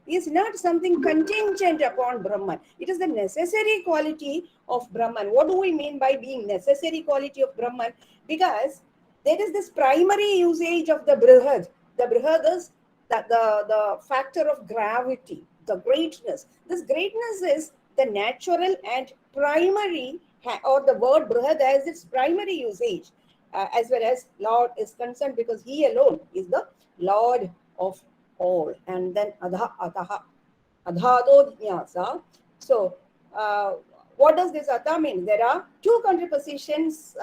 is not something contingent upon Brahman. It is the necessary quality of Brahman. What do we mean by being necessary quality of Brahman? Because there is this primary usage of the Brihad. The Brihad is the factor of gravity, the greatness. This greatness is the natural and primary, or the word Brihad has its primary usage as well as Lord is concerned, because he alone is the Lord of all. And then Adha, Ataha, Adhado Jijnāsa. So, what does this Atha mean? There are two contrapositions.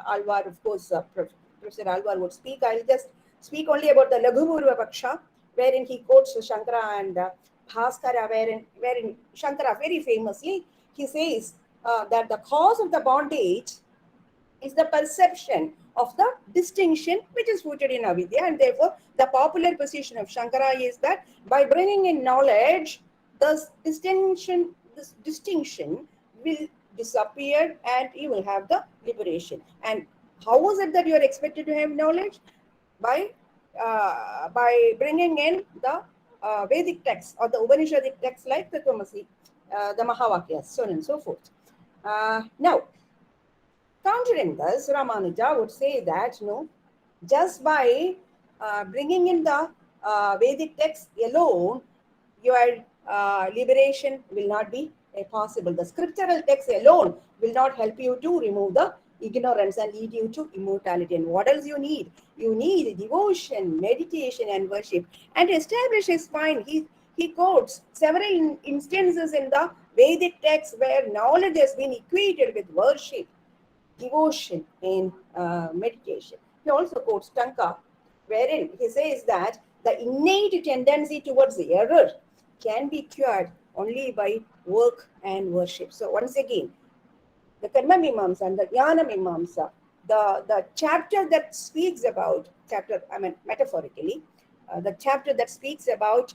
Alwar, of course, Professor Alwar would speak. I'll just speak only about the Laghupurva Paksha, wherein he quotes Shankara and Bhaskara, wherein Shankara very famously, he says that the cause of the bondage is the perception of the distinction which is rooted in avidya, and therefore the popular position of Shankara is that by bringing in knowledge, this distinction will disappear and you will have the liberation. And how is it that you are expected to have knowledge? By bringing in the Vedic texts or the Upanishadic texts like the Tvamasi, the Mahavakyas, so on and so forth. Now, countering this, Ramanuja would say that just by bringing in the Vedic text alone, your liberation will not be possible. The scriptural text alone will not help you to remove the ignorance and lead you to immortality. And what else you need? You need devotion, meditation, and worship. And to establish his point, he quotes several instances in the Vedic text where knowledge has been equated with worship, devotion, and meditation. He also quotes Tanka, wherein he says that the innate tendency towards the error can be cured only by work and worship. So once again, the Karma Mimamsa and the Jnana Mimamsa, the chapter that speaks about, metaphorically, the chapter that speaks about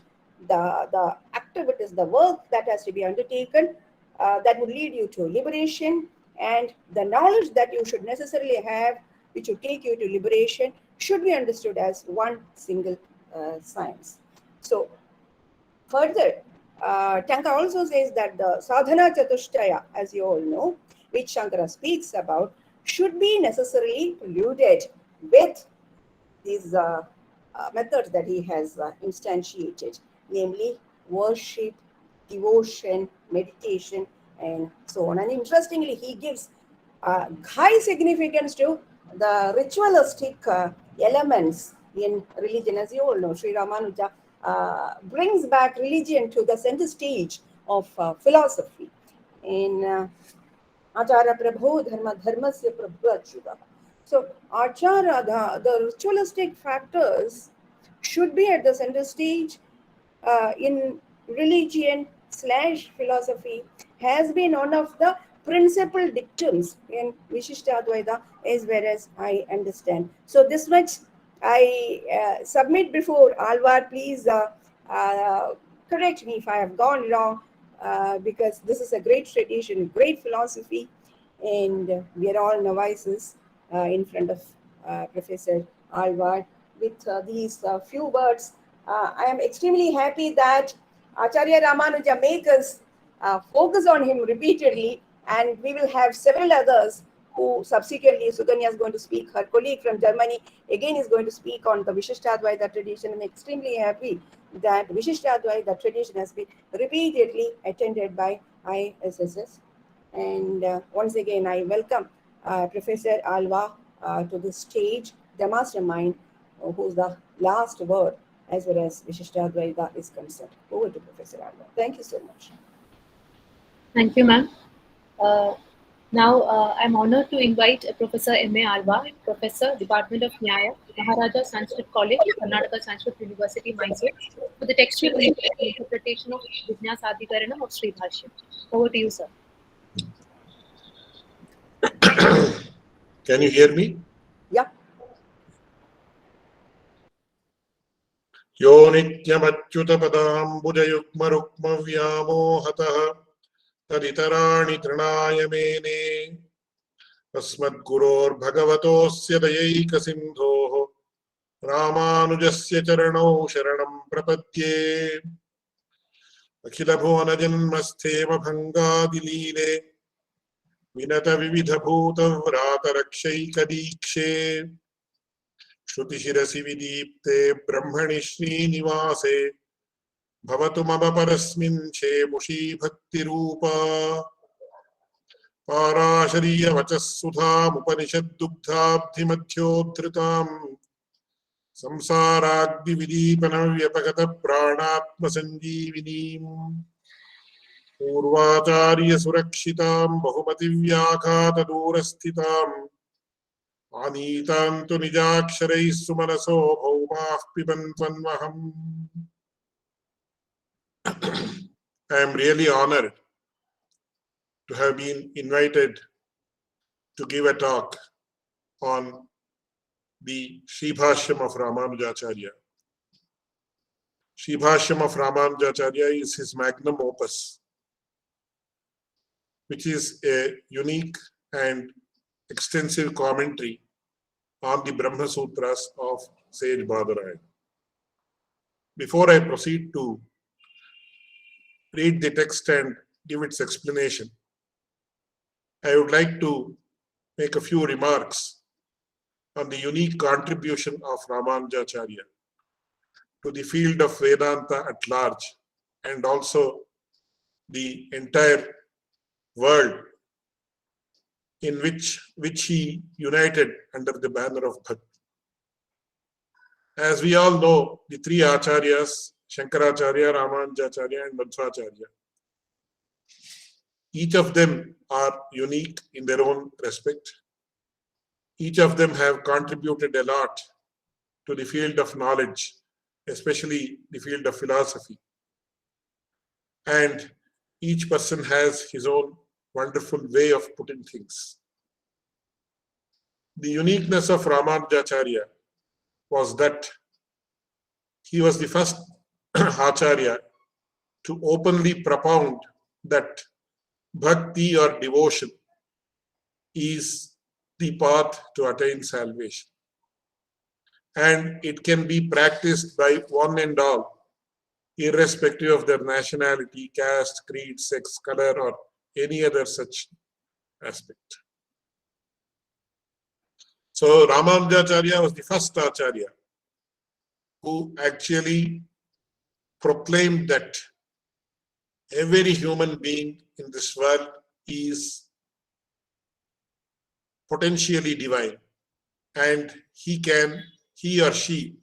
the activities, the work that has to be undertaken, that would lead you to liberation, and the knowledge that you should necessarily have, which will take you to liberation, should be understood as one single science. So further, Tanka also says that the sadhana chatushtaya, as you all know, which Shankara speaks about, should be necessarily polluted with these methods that he has instantiated, namely worship, devotion, meditation, and so on. And interestingly, he gives high significance to the ritualistic elements in religion. As you all know, Sri Ramanuja brings back religion to the center stage of philosophy. In Achara Prabhu Dharma Dharmasya Prabhu. So Achara, the ritualistic factors should be at the center stage in religion / philosophy, has been one of the principal dictums in Vishishtadvaita as well as I understand. So this much I submit before Alwar. Please correct me if I have gone wrong, because this is a great tradition, great philosophy, and we are all novices in front of Professor Alwar. With these few words, I am extremely happy that Acharya Ramanuja makes us focus on him repeatedly, and we will have several others who subsequently, Suganya is going to speak, her colleague from Germany again is going to speak on the Vishishtadvaita tradition. I'm extremely happy that Vishishtadvaita tradition has been repeatedly attended by ISSS. And once again, I welcome Professor Alwar to the stage, the mastermind, who's the last word as far as Vishishtadvaita is concerned. Over to Professor Alwar. Thank you so much. Thank you, ma'am. Now, I'm honored to invite Professor M.A. Alwar, Professor, Department of Nyaya, Maharaja Sanskrit College, Karnataka Sanskrit University, Mysore, for the textual interpretation of Jijnāsādhikaraṇa of Śrībhāṣyam. Over to you, sir. Can you hear me? Yeah. Yo nityamachyuta padambujayukma rukma vyāmohatah taditarāni trināya mene asmadguror bhagavatosya dayayika sindhoh Ramanujasya charanau sharanam prapadye अखिल भुवन जन्मस्थेम भंगादिलीले विनत विविध भूत व्रात रक्षैक दीक्षे श्रुतिशिरसि विदीप्ते ब्रह्मणि श्रीनिवासे भवतु मम परस्मिन् क्षेमुषी भक्तिरूपा पाराशरीय वचः सुधामुपनिषद्दुग्धाब्धिमध्योद्धृताम् संसाराग्निविदीपनव्यपगत प्राणात्मसञ्जीविनीम् पूर्वाचार्य सुरक्षितां बहुमतिव्याघातदूरस्थिताम् आनीतां तु निजाक्षरैः सुमनसो भौमाः पिबन्त्वन्वहम्. I am really honored to have been invited to give a talk on the Śrībhāṣyam of Ramanujacharya. Śrībhāṣyam of Ramanujacharya is his magnum opus, which is a unique and extensive commentary on the Brahma Sutras of sage Badaraya. Before I proceed to read the text and give its explanation, I would like to make a few remarks on the unique contribution of Ramanujacharya to the field of Vedanta at large and also the entire world in which he united under the banner of Bhakti. As we all know, the three Acharyas, Shankaracharya, Ramanujacharya and Madhvacharya, each of them are unique in their own respect. Each of them have contributed a lot to the field of knowledge, especially the field of philosophy. And each person has his own wonderful way of putting things. The uniqueness of Ramanujacharya was that he was the first Acharya to openly propound that bhakti or devotion is the path to attain salvation. And it can be practiced by one and all, irrespective of their nationality, caste, creed, sex, color, or any other such aspect. So Ramanujacharya was the first Acharya who actually proclaimed that every human being in this world is potentially divine, and he or she,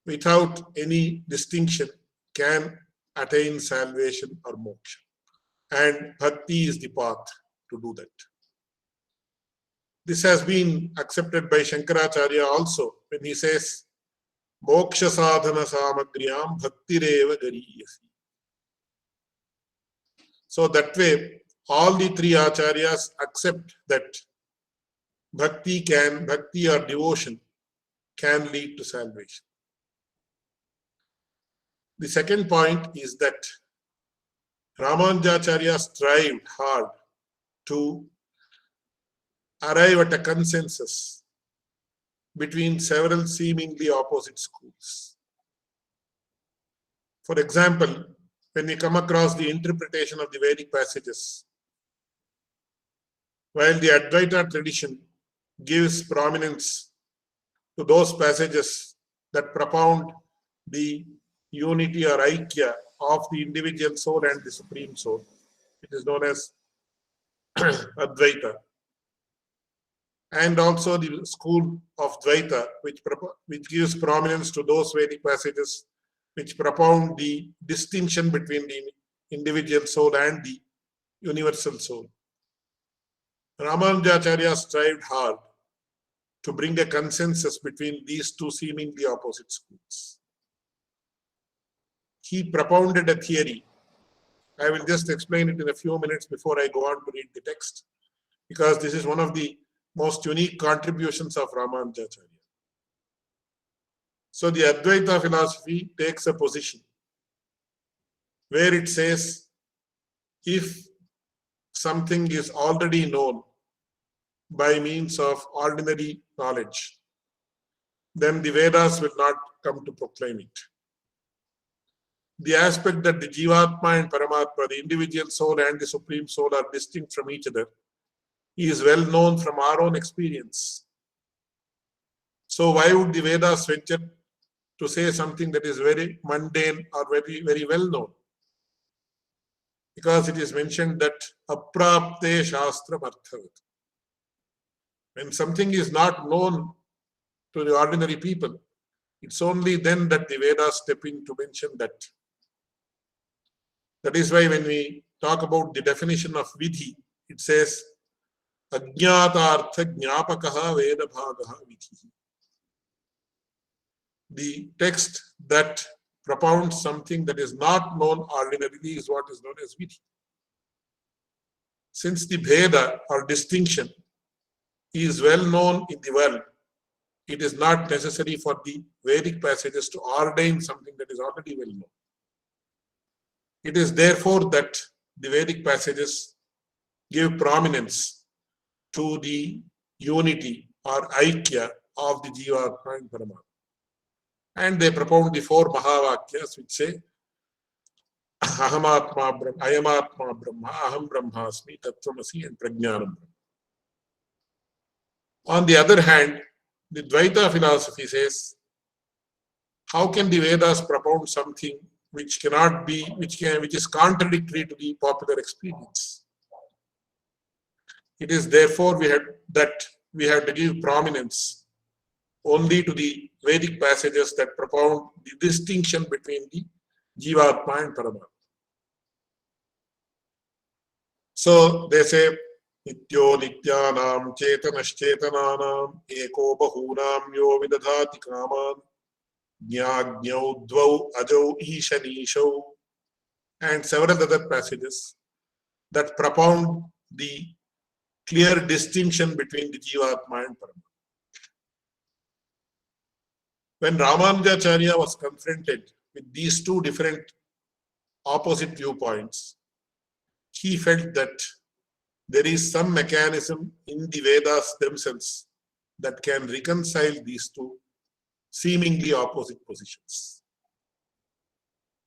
without any distinction, can attain salvation or moksha. And bhakti is the path to do that. This has been accepted by Shankaracharya also when he says, moksha sadhana samagriyam bhaktireva gariyasi. So that way, all the three acharyas accept that bhakti or devotion can lead to salvation. The second point is that Ramanujacharya strived hard to arrive at a consensus between several seemingly opposite schools. For example, when we come across the interpretation of the Vedic passages, while the Advaita tradition gives prominence to those passages that propound the unity or aikya of the individual soul and the supreme soul, it is known as Advaita. And also the school of Dvaita, which gives prominence to those Vedic passages which propound the distinction between the individual soul and the universal soul. Ramanujacharya strived hard to bring a consensus between these two seemingly opposite schools. He propounded a theory. I will just explain it in a few minutes before I go on to read the text, because this is one of the most unique contributions of Ramanujacharya. So the Advaita philosophy takes a position where it says, if something is already known by means of ordinary knowledge, then the Vedas will not come to proclaim it. the aspect that the Jivatma and Paramatma, the individual soul and the Supreme Soul, are distinct from each other, is well known from our own experience. So why would the Vedas venture to say something that is very mundane or very, very well known? Because it is mentioned that aprapte shastram arthavat. When something is not known to the ordinary people, it's only then that the Vedas step in to mention that. That is why when we talk about the definition of vidhi, it says ajñātārtha jñāpakaha veda bhagaha vidhi. The text that propounds something that is not known ordinarily is what is known as vidhi. Since the bheda or distinction is well known in the world, it is not necessary for the Vedic passages to ordain something that is already well known. It is therefore that the Vedic passages give prominence to the unity or aikya of the Jivatma and Paramatma. And they propound the four Mahavakyas which say, Ahamatma Brahma, Ayamatma Brahma, Aham Brahmasmi, Tattvamasi and Prajnanam. On the other hand, the Dvaita philosophy says, how can the Vedas propound something which cannot be, which is contradictory to the popular experience? It is therefore we have to give prominence only to the Vedic passages that propound the distinction between the Jivatma and Paramatma. So they say, Nityo Nityanam Chetanaschetanaam Eko Bahunam Yo Vidadhati Kaman Jnāgyau Dvau Ajau Ishanishau, and several other passages that propound the clear distinction between the Jivatma and Paramatma. When Ramanujacharya was confronted with these two different opposite viewpoints, he felt that there is some mechanism in the Vedas themselves that can reconcile these two seemingly opposite positions.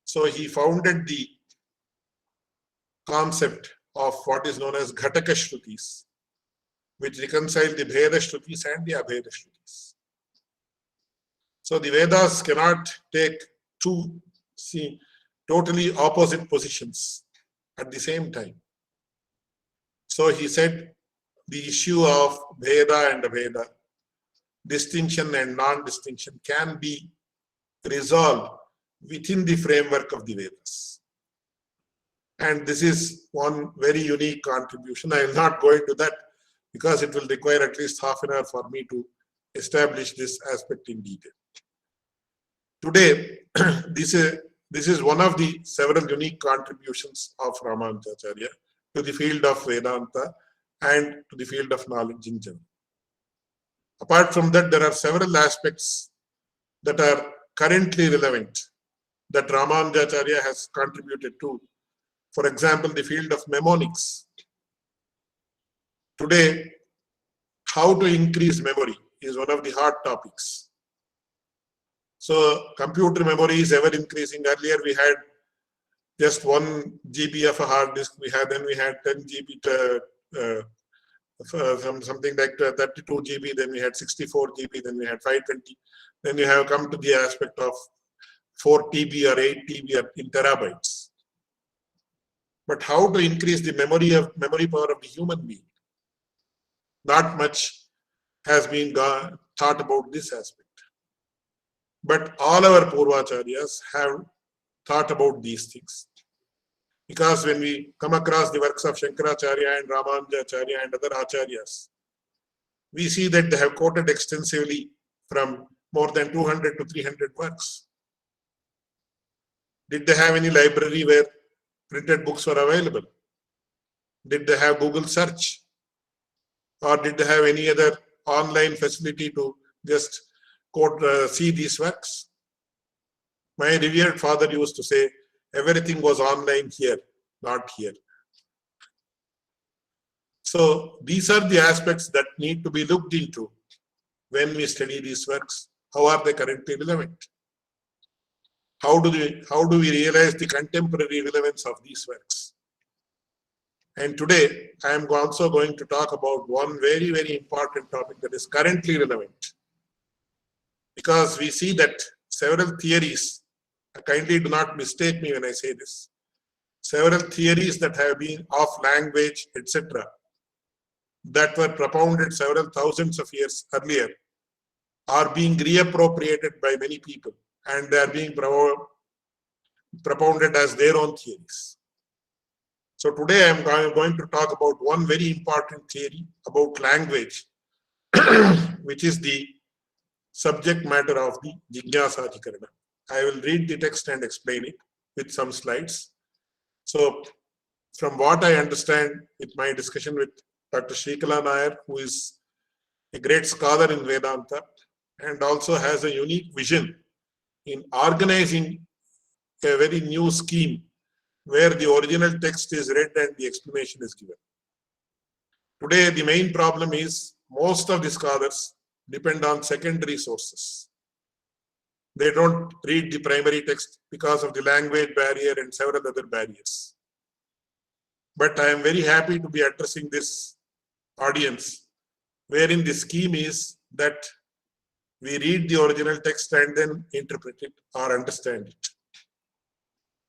So he founded the concept of what is known as Ghataka Shrutis, which reconcile the Bheda Shrutis and the Abheda Shrutis. So the Vedas cannot take two totally opposite positions at the same time. So he said the issue of Bheda and Abheda, distinction and non-distinction, can be resolved within the framework of the Vedas. And this is one very unique contribution. I will not go into that because it will require at least half an hour for me to establish this aspect in detail. Today, this is one of the several unique contributions of Ramanujacharya to the field of Vedanta and to the field of knowledge in general. Apart from that, there are several aspects that are currently relevant that Ramanujacharya has contributed to. For example, the field of mnemonics. Today, how to increase memory is one of the hot topics. So, computer memory is ever increasing. Earlier, we had just 1 GB of a hard disk. Then we had 10 GB, something like 32 GB. Then we had 64 GB. Then we had 520. Then we have come to the aspect of 4 TB or 8 TB in terabytes. But how to increase the memory power of the human being? Not much has been thought about this aspect. But all our Purvacharyas have thought about these things. Because when we come across the works of Shankaracharya and Ramanujacharya and other Acharyas, we see that they have quoted extensively from more than 200 to 300 works. Did they have any library where printed books were available? Did they have Google search? Or did they have any other online facility to just see these works? My revered father used to say, everything was online here, not here. So these are the aspects that need to be looked into when we study these works. How are they currently relevant? how do we realize the contemporary relevance of these works? And today I am also going to talk about one very, very important topic that is currently relevant, because we see that several theories, kindly do not mistake me when I say this, several theories that have been of language, etc., that were propounded several thousands of years earlier are being reappropriated by many people, and they are being propounded as their own theories. So today I am going to talk about one very important theory about language, which is the subject matter of the Jijnāsādhikaraṇa. I will read the text and explain it with some slides. So from what I understand with my discussion with Dr. Śrībhāṣyam Nyaya, who is a great scholar in Vedanta and also has a unique vision in organizing a very new scheme where the original text is read and the explanation is given. Today, the main problem is most of the scholars depend on secondary sources. They don't read the primary text because of the language barrier and several other barriers. But I am very happy to be addressing this audience, wherein the scheme is that we read the original text and then interpret it or understand it.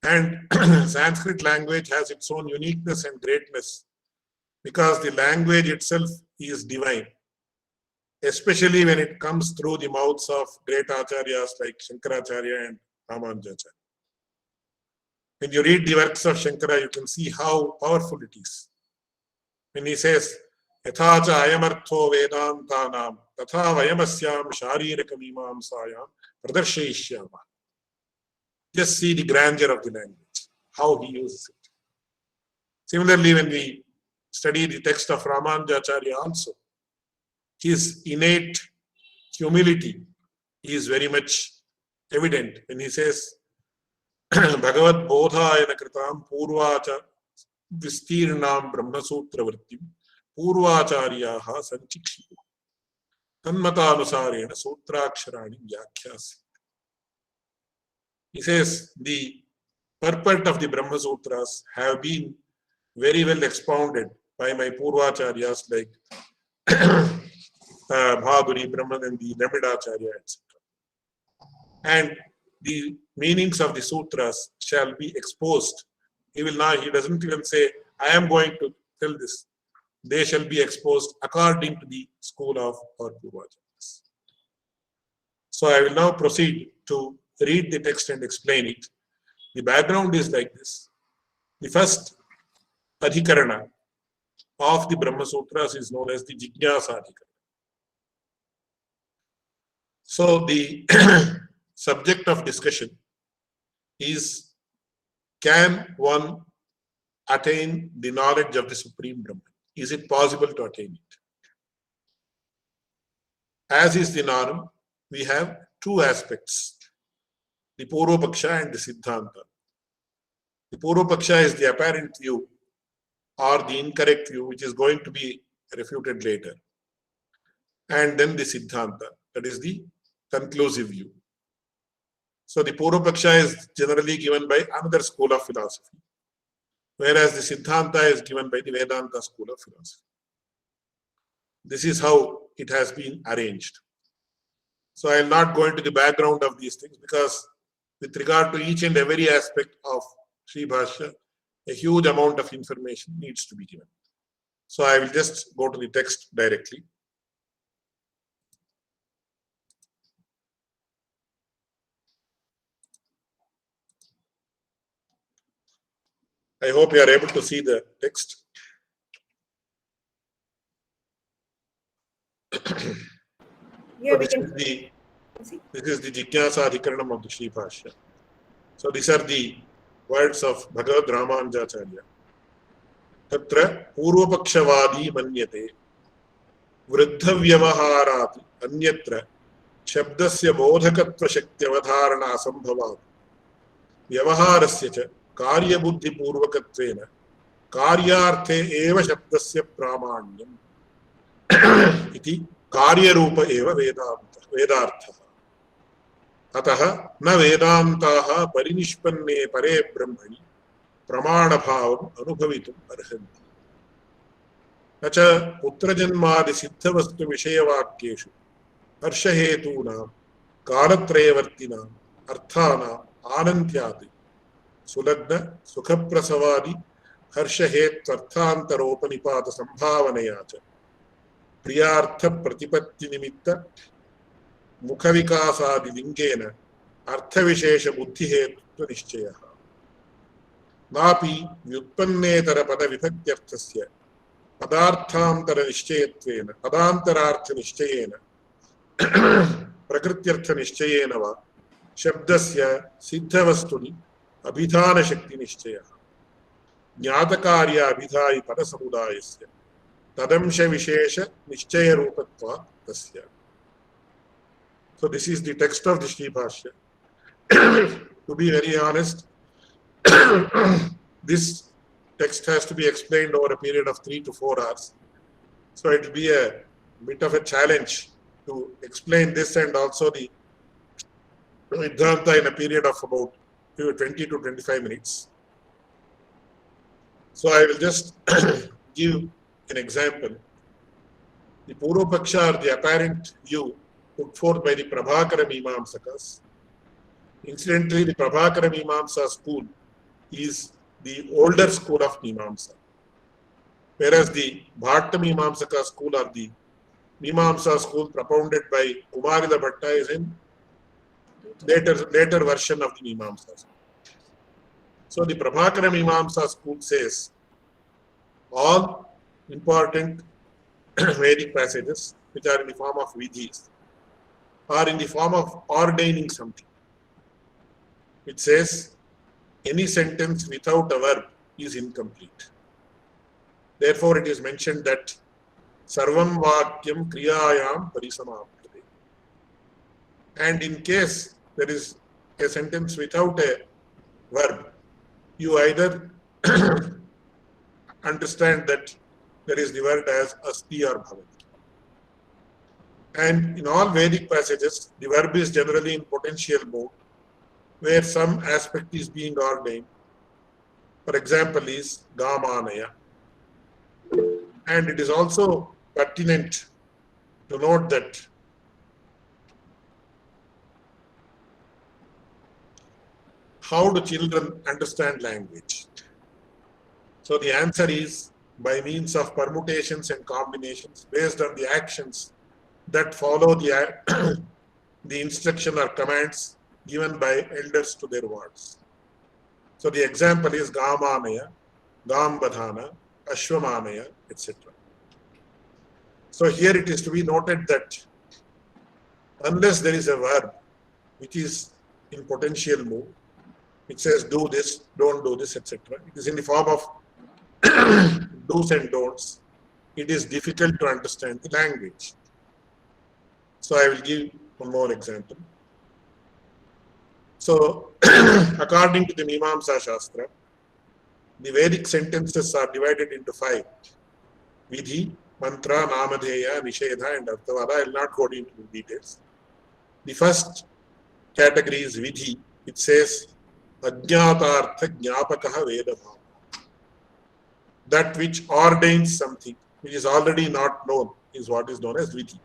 And Sanskrit language has its own uniqueness and greatness because the language itself is divine, especially when it comes through the mouths of great acharyas like Shankaracharya and Ramanujacharya. When you read the works of Shankara, you can see how powerful it is. When he says, Yatha cha ayamartho vedantanam, tatha vayamasyam shariraka mimamsayam pradarshayishyama. Just see the grandeur of the language, how he uses it. Similarly, when we study the text of Ramanujacharya also, his innate humility is very much evident when he says, Bhagavad Bodhayana Kritam Purvacha Vistirnam Brahmasutra Vrittim Purvacharyaha Sanchikshitu Tanmatanusarena Sutraksharani Vyakhyasi. He says the purport of the Brahma Sutras have been very well expounded by my Purvacharyas like Bhaduri, Brahmanandi, Namidacharya, etc. And the meanings of the sutras shall be exposed. He doesn't even say, I am going to tell this. They shall be exposed according to the school of our Purvacharyas. So I will now proceed to read the text and explain it. The background is like this. The first adhikarana of the Brahma Sutras is known as the Jijnāsādhikaraṇa. So the subject of discussion is, can one attain the knowledge of the Supreme Brahman? Is it possible to attain it? As is the norm, we have two aspects, the Purva-paksha and the Siddhanta. The Purva-paksha is the apparent view or the incorrect view, which is going to be refuted later. And then the Siddhanta, that is the conclusive view. So the Purva-paksha is generally given by another school of philosophy, whereas the Siddhanta is given by the Vedanta school of philosophy. This is how it has been arranged. So I will not go into the background of these things because with regard to each and every aspect of Śrībhāṣyam, a huge amount of information needs to be given. So I will just go to the text directly. I hope you are able to see the text. Yeah, So this is the Jijnāsādhikaraṇam of the Śrībhāṣyam. So these are the words of Bhagavad Ramanujacharya. Tatra purvapakshavadi manyate vruddhavyavaharati anyatra shabdasya bodhakatva shaktyavadharana asambhavat vyavaharasya cha karyabuddhi purvakatvena karyarthe eva shabdasya pramanyam iti karyarupa eva vedartha. अतः न वेदान्ताः परिनिष्पन्ने परे ब्रह्मणि प्रमाणभावम् अनुभवितुम् अर्हन्ति। न च पुत्रजन्मादिसिद्धवस्तुविषयवाक्येषु हर्षहेतूनां कालत्रयवर्तिनाम् अर्थानाम् आनन्त्यात् सुलग्न सुखप्रसवादि हर्षहेत्वर्थान्तरोपनिपात संभावनया च प्रियार्थ प्रतिपत्तिनिमित्त मुखविकासादिलिङ्गेन अर्थविशेष बुद्धिहेतुत्व निश्चयः नापि व्युत्पन्नेतर पदविभक्त्यर्थस्य पदार्थान्तर निश्चयत्वेन पदान्तरार्थ निश्चयेन प्रकृत्यर्थ निश्चयेन वा शब्दस्य सिद्धवस्तुनि अभिधान शक्ति निश्चयः ज्ञातकार्य अभिधायि पदसमुदायस्य तदंश विशेष निश्चय रूपत्वात् तस्य. So this is the text of the Śrībhāṣyam. To be very honest, this text has to be explained over a period of 3 to 4 hours. So it will be a bit of a challenge to explain this and also the Vedanta in a period of about 20 to 25 minutes. So I will just give an example. The Purva Paksha, or the apparent view put forth by the Prabhakara Mīmāmsakas. Incidentally, the Prabhakara Mīmāmsa school is the older school of Mīmāmsa, whereas the Bhatta Mīmāmsaka school, or the Mīmāmsa school propounded by Kumarila Bhatta, is in later version of the Mīmāmsa. So the Prabhakara Mīmāmsa school says all important Vedic passages which are in the form of vidhis are in the form of ordaining something. It says any sentence without a verb is incomplete. Therefore, it is mentioned that sarvam vakyam kriyayam parisamaptate. And in case there is a sentence without a verb, you either understand that there is the word as asti or bhavati. And in all Vedic passages, the verb is generally in potential mode, where some aspect is being ordained. For example, is gamanaya. And it is also pertinent to note that how do children understand language? So the answer is by means of permutations and combinations based on the actions that follow the instruction or commands given by elders to their words. So the example is gamanaya, gambadhana, ashwamanaya, etc. So here it is to be noted that unless there is a verb which is in potential mood, it says do this, don't do this, etc. It is in the form of do's and don'ts. It is difficult to understand the language. So I will give one more example. So according to the Mīmāmsa Shastra, the Vedic sentences are divided into 5. Vidhi, mantra, namadheya, nishedha and arthavada. I will not go into the details. The first category is vidhi. It says ajñātārtha jñāpakaha vedabhāva. That which ordains something which is already not known is what is known as vidhi.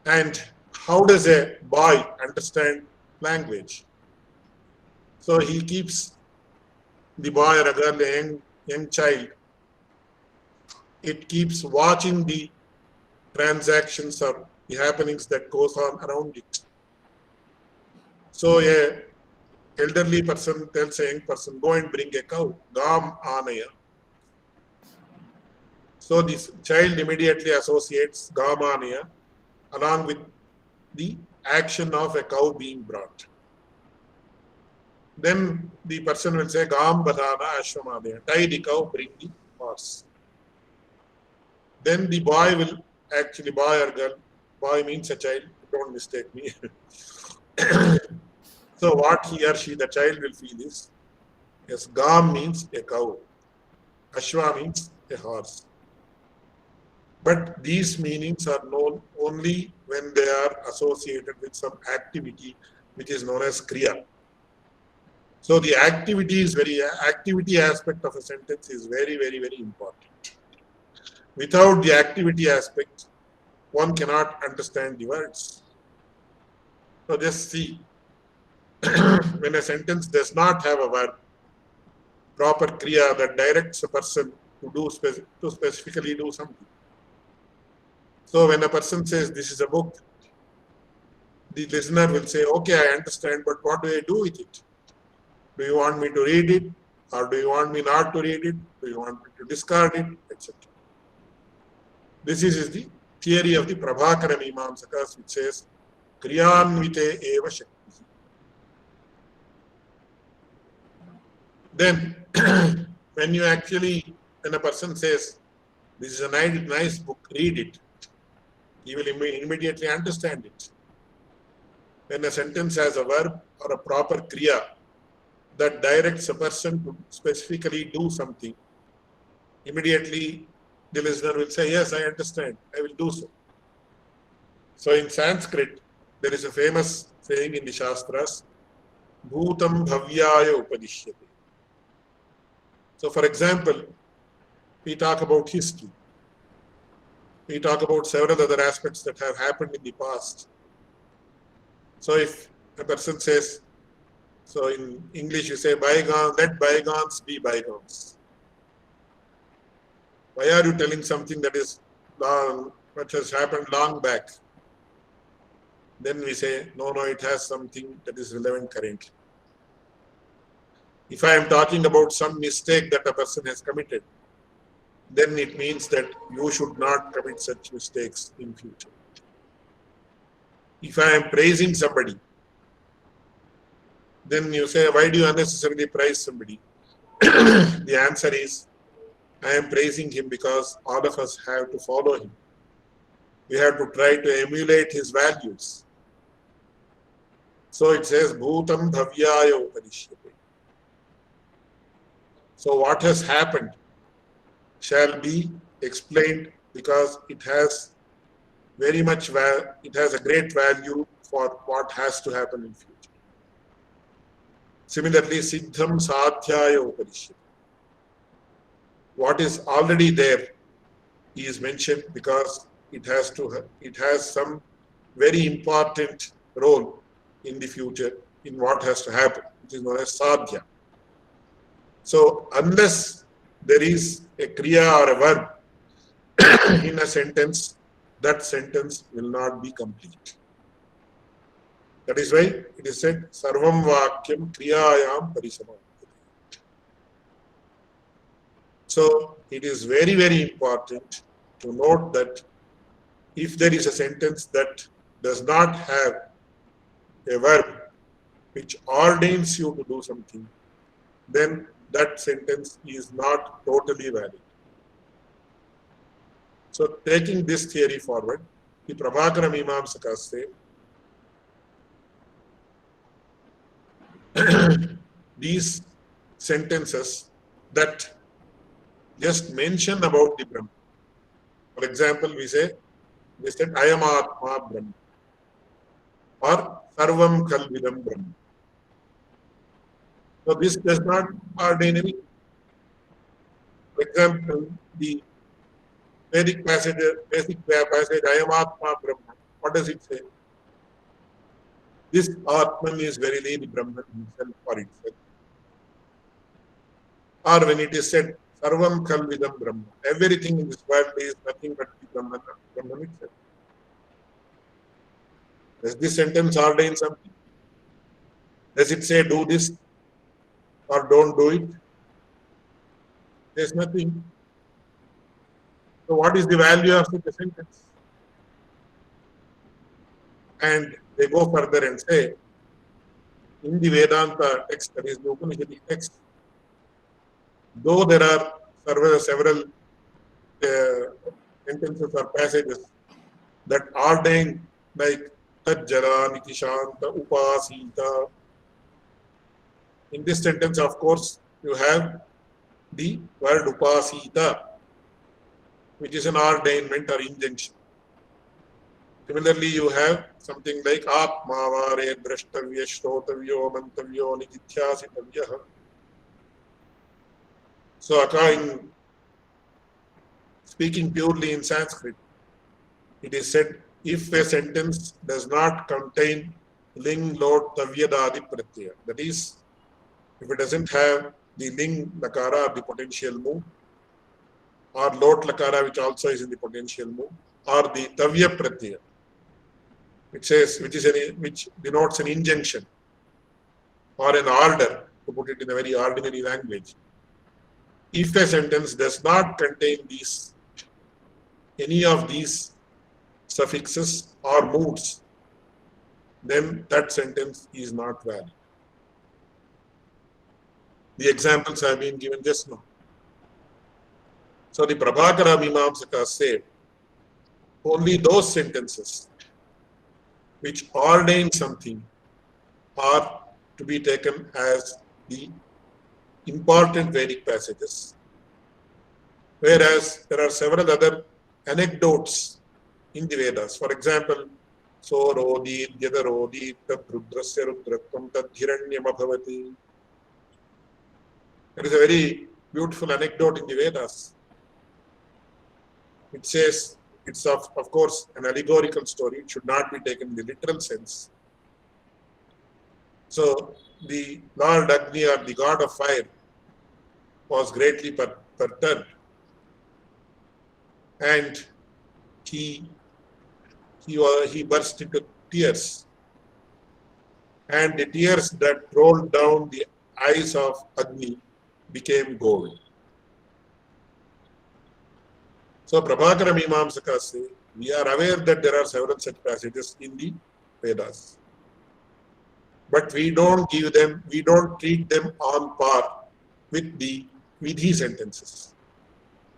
And how does a boy understand language? So he keeps the boy or a girl, a young child, it keeps watching the transactions or the happenings that goes on around it. So a elderly person tells a young person, go and bring a cow, gam anaya. So this child immediately associates gam anaya along with the action of a cow being brought. Then the person will say, Gam badhana ashwamadaya, tie the cow, bring the horse. Then the boy will, actually boy or girl, boy means a child, don't mistake me. So what he or she, the child will feel is, yes, Gam means a cow, Ashwa means a horse. But these meanings are known only when they are associated with some activity which is known as kriya. So the activity aspect of a sentence is very, very, very important. Without the activity aspect, one cannot understand the words. So just see, when a sentence does not have a verb, proper kriya that directs a person to specifically do something. So when a person says this is a book, the listener will say, okay, I understand, but what do I do with it? Do you want me to read it, or do you want me not to read it? Do you want me to discard it, etc. This is the theory of the Prabhakara Mīmāmsakas, which says, Kriyanvite eva shakti. Then, when a person says, this is a nice book, read it, he will immediately understand it. When a sentence has a verb or a proper kriya that directs a person to specifically do something, immediately the listener will say, yes, I understand, I will do so. So in Sanskrit, there is a famous saying in the Shastras, Bhutam Bhavyaya Upadishyate. So for example, we talk about history. We talk about several other aspects that have happened in the past. So if a person says, so in English you say, let bygones be bygones. Why are you telling something that is long, what has happened long back? Then we say, no, it has something that is relevant currently. If I am talking about some mistake that a person has committed, then it means that you should not commit such mistakes in future. If I am praising somebody, then you say, why do you unnecessarily praise somebody? The answer is, I am praising him because all of us have to follow him. We have to try to emulate his values. So it says, Bhutam Bhavyaya Upadishyate. So what has happened shall be explained because it has it has a great value for what has to happen in future. Similarly, Siddham Sadhyaya Upadishyate. What is already there is mentioned because it has some very important role in the future in what has to happen, which is known as sadhya. So unless there is a kriya or a verb in a sentence, that sentence will not be complete. That is why it is said, Sarvam Vakyam Kriyayam Parisamam. So it is very, very important to note that if there is a sentence that does not have a verb which ordains you to do something, then that sentence is not totally valid. So taking this theory forward, the Prabhakara Mīmāmsakas say, these sentences that just mention about the Brahma. For example, we said, Ayam Atma Brahma or Sarvam Kalvidam Brahma. So this does not ordain any. For example, the basic passage, Ayam Atma Brahma. What does it say? This Atman is verily the Brahman himself or itself. Or when it is said, Sarvam Kalvidam Brahma, everything in this world is nothing but the Brahman itself. Does this sentence ordain something? Does it say do this or don't do it? There's nothing. So what is the value of such a sentence? And they go further and say, in the Vedanta text, that is the Upanishadic text, though there are several sentences or passages that ordain like Tajjara, Nikishanta, Upasita. In this sentence, of course, you have the word Upasita, which is an ordainment or injunction. Similarly, you have something like Atmavare Drashtavya Shrotavyo Mantavyo Nijithyasitavya. So, according, speaking purely in Sanskrit, it is said, if a sentence does not contain ling, lot, tavyadadi pratyaya, that is, if it doesn't have the ling lakara, the potential mood, or lot lakara, which also is in the potential mood, or the tavya pratyaya, which denotes an injunction or an order, to put it in a very ordinary language. If a sentence does not contain any of these suffixes or moods, then that sentence is not valid. The examples have been given just now. So the Prabhakara Mimamsaka said, only those sentences which ordain something are to be taken as the important Vedic passages, whereas there are several other anecdotes in the Vedas. For example, so rodi rodi tad rudrasya rudratvam tad hiranyam abhavati. There is a very beautiful anecdote in the Vedas. It says, it's of course an allegorical story. It should not be taken in the literal sense. So the Lord Agni, or the god of fire, was greatly perturbed, and he burst into tears, and the tears that rolled down the eyes of Agni became gold. So Prabhakara Mimamsaka say, we are aware that there are several such passages in the Vedas, but we don't treat them on par with the Vidhi sentences,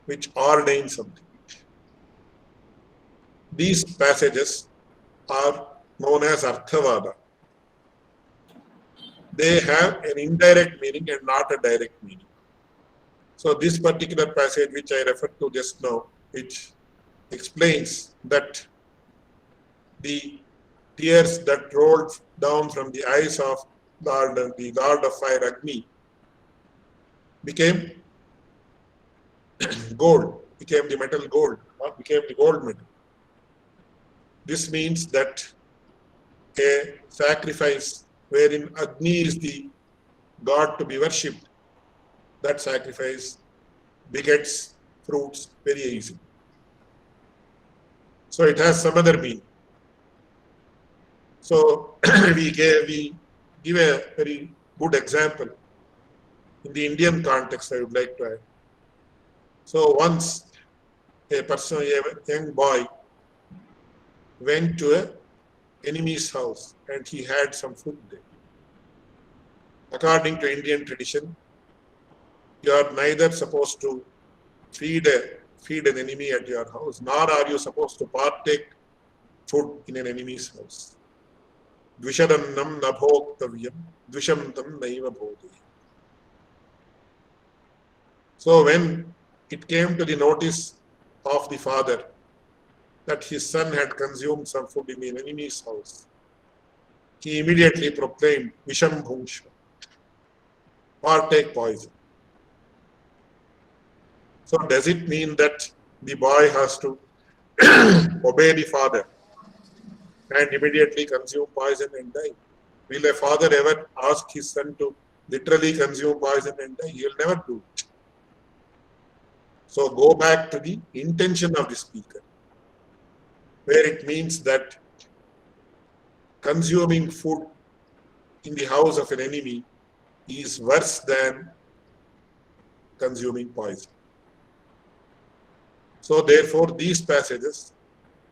which ordain something. These passages are known as Arthavada. They have an indirect meaning and not a direct meaning. So this particular passage which I referred to just now, which explains that the tears that rolled down from the eyes of the Lord of Fire Agni became gold, became the metal gold, or became the gold metal. This means that a sacrifice wherein Agni is the god to be worshipped, that sacrifice begets fruits very easily. So it has some other meaning. So we give a very good example in the Indian context, I would like to add. So once a young boy went to an enemy's house and he had some food there. According to Indian tradition, you are neither supposed to feed an enemy at your house, nor are you supposed to partake food in an enemy's house. Dvishadannam na bhoktavyam, dvishamtam naiva bhodhi. So when it came to the notice of the father that his son had consumed some food in the enemy's house, he immediately proclaimed Visham Bhungsha, partake poison. So does it mean that the boy has to obey the father and immediately consume poison and die? Will a father ever ask his son to literally consume poison and die? He will never do it. So go back to the intention of the speaker, where it means that consuming food in the house of an enemy is worse than consuming poison. So therefore, these passages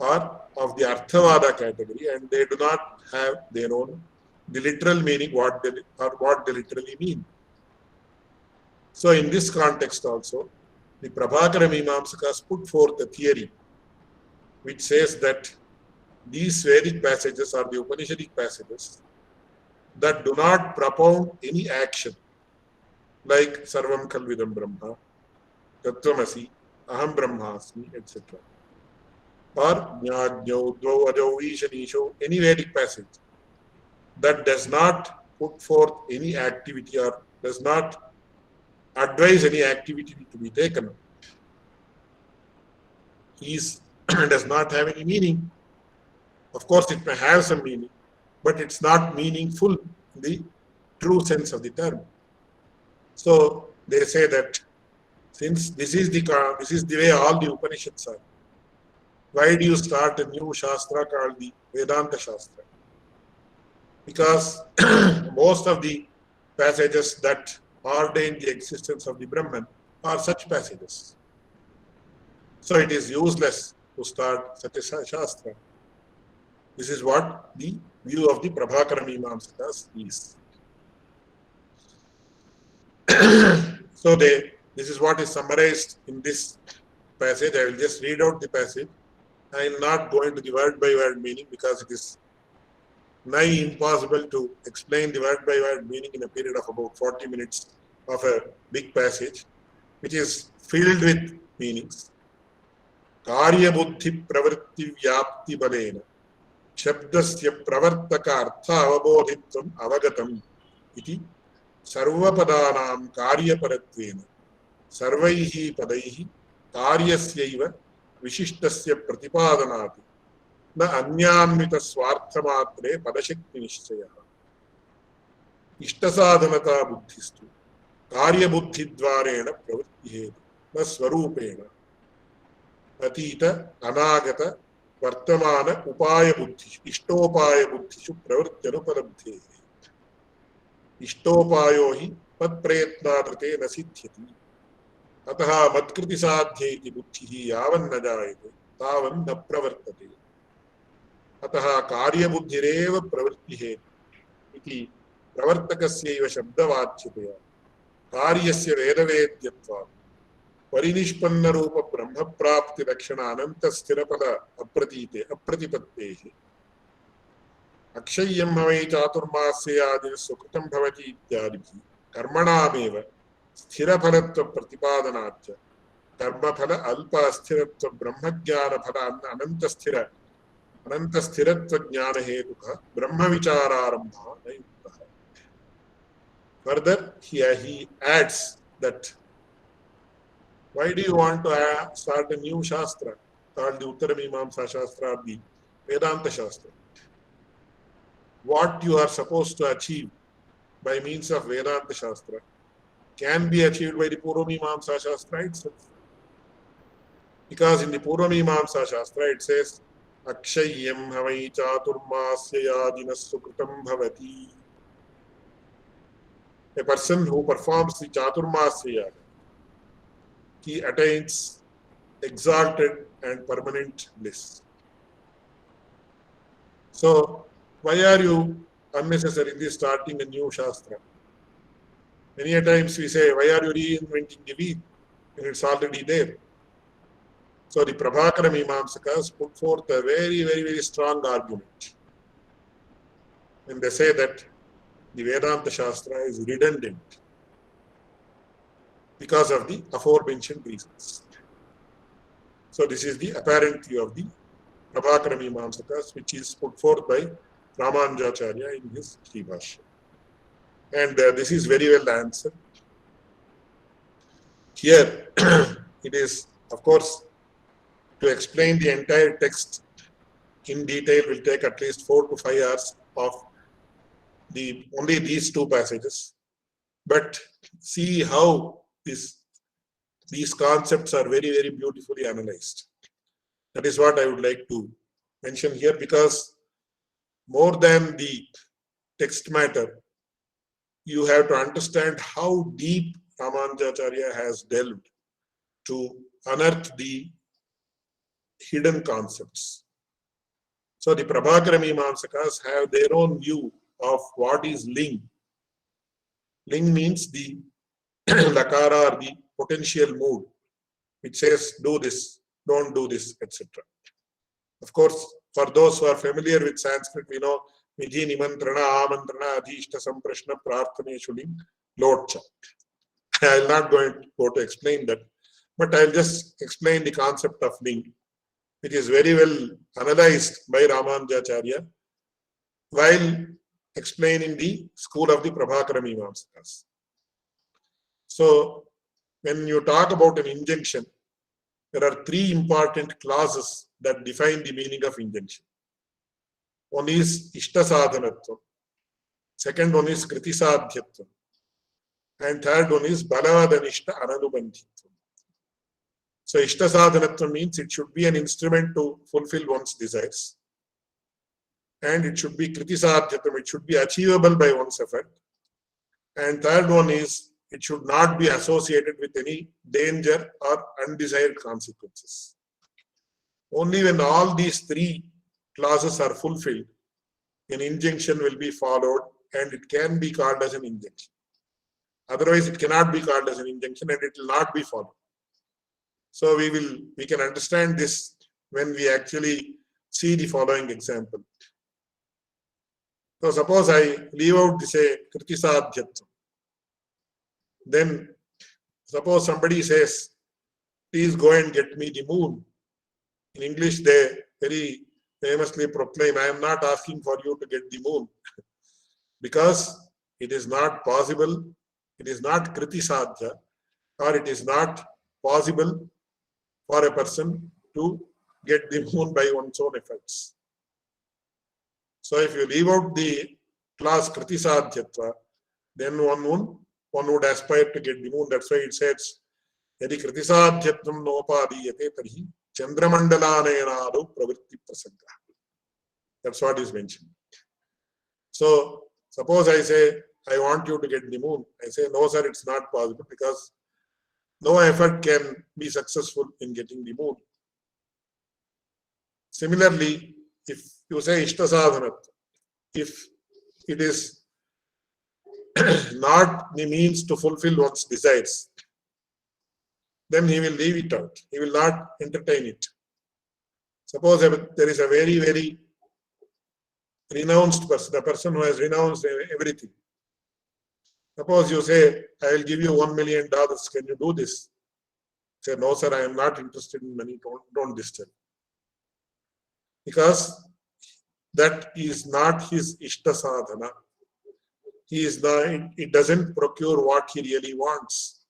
are of the Arthavada category, and they do not have their own the literal meaning, what they literally mean. So in this context also, the Prabhakara Mimamsakas put forth a theory which says that these Vedic passages are the Upanishadic passages that do not propound any action, like Sarvam Khalvidam Brahma, Tattvamasi, Aham Brahmasmi, etc. or Jnājñau, Dvau, Ajau, Ishanisho, any Vedic passage that does not put forth any activity or does not advise any activity to be taken does not have any meaning. Of course, it may have some meaning, but it's not meaningful in the true sense of the term. So they say that since this is the way all the Upanishads are, why do you start a new Shastra called the Vedanta Shastra? Because most of the passages that ordain the existence of the Brahman are such passages. So it is useless to start such a Shastra. This is what the view of the Prabhakara Mīmāmsakas is. So this is what is summarized in this passage. I will just read out the passage. I am not going to the word by word meaning because it is nigh impossible to explain the word by word meaning in a period of about 40 minutes of a big passage, which is filled with meanings. Karya buddhi pravritti vyapti balena shabdasya pravartaka artha avabodhitvam avagatam iti sarvapadanam karyaparattvena sarvaihi padaihi karyasyaiva vishishtasya pratipadanati na anyamita swarthamatre padashakti nishchayaha ishtasadhanata buddhistu karya buddhi dvarena pravrittihe na swarupena atita anagata vartamana upaya buddhi ishtopaya buddhishu pravrittyanupalabdhe ishtopayo hi patprayatnadrite na siddhyati atah matkriti sadhyeti buddhihi yavan na jayate tavan na pravartate atah karya buddhireva pravrittihe iti pravartakasyaiva shabdavachyataya karyasya vedavedyatva परिनिष्पन्न रूप ब्रह्म प्राप्ति लक्षण अनंत स्थिरपद अप्रतिपत्तेः अक्षय्यं हवै चातुर्मास्य आदिन सुकृतं भवति इत्यादिभिः कर्मणामेव स्थिरफलत्व प्रतिपादनाच्च कर्मफल अल्प अस्थिरत्व ब्रह्मज्ञानफल अनंत स्थिरत्व ज्ञान हेतुकः ब्रह्म विचारारंभः न युक्तः. Further, here he adds that why do you want to start a new Shastra called the Uttara Mīmāmsa Shastra or the Vedanta Shastra? What you are supposed to achieve by means of Vedanta Shastra can be achieved by the Purva Mīmāmsa Shastra itself. Because in the Purva Mīmāmsa Shastra it says, Akshayyam havai chaturmasya yadinas sukritam bhavati. A person who performs the Chaturmasya Yajna, he attains exalted and permanent bliss. So, why are you unnecessarily starting a new Shastra? Many a times we say, why are you reinventing the wheel when it's already there? So, the Prabhakara Mīmāmsakas put forth a very strong argument. And they say that the Vedanta Shastra is redundant because of the aforementioned reasons. So this is the apparent view of the Prabhakara Mīmāmsakas, which is put forth by Ramanujacharya in his Śrībhāṣyam. And this is very well answered. Here, it is, of course, to explain the entire text in detail will take at least 4 to 5 hours of only these two passages. But see how these concepts are very beautifully analyzed. That is what I would like to mention here, because more than the text matter, you have to understand how deep Ramanujacharya has delved to unearth the hidden concepts. So the Prabhakara Mīmāmsakas have their own view of what is ling. Ling means the lakara or the potential mood, which says do this, don't do this, etc. Of course, for those who are familiar with Sanskrit, we know Vidhi, Nimantrana, Amantrana, Adhishta, Samprashna, Prarthaneshu ling, Lotcha. I will not go to explain that, but I will just explain the concept of ling. which is very well analyzed by Ramanujacharya while explaining the school of the Prabhakara Mīmāmsakas. So, when you talk about an injunction, there are three important clauses that define the meaning of injunction. One is Ishtasadhanatvam, second one is Kritisadhyatvam, and third one is Baladanishta Ananubandhitvam. So Ishtasadhanatvam means it should be an instrument to fulfill one's desires. And it should be Kritisadhyatvam, it should be achievable by one's effort. And third one is it should not be associated with any danger or undesired consequences. Only when all these three clauses are fulfilled, an injunction will be followed and it can be called as an injunction. Otherwise, it cannot be called as an injunction and it will not be followed. So we can understand this when we actually see the following example. So suppose I leave out this Kritisadhyatvam. Then suppose somebody says, please go and get me the moon. In English, they very famously proclaim, I am not asking for you to get the moon. Because it is not possible, it is not Kritisadhya, or it is not possible for a person to get the moon by one's own efforts. So if you leave out the clause Kritisadhyatva, then one would aspire to get the moon. That's why it says, Yadi Kritisadhyatvam nopadiyate tarhi Chandramandalaneyanadu pravritti prasanga. That's what is mentioned. So suppose I say, I want you to get the moon. I say, no sir, it's not possible because no effort can be successful in getting the moon. Similarly, if you say Ishtasadhanat, if it is not the means to fulfill one's desires, then he will leave it out. He will not entertain it. Suppose there is a very, very renounced person, a person who has renounced everything. Suppose you say, I will give you $1 million. Can you do this? Say, no, sir, I am not interested in money. Don't disturb. Because that is not his Ishta Sadhana. It doesn't procure what he really wants.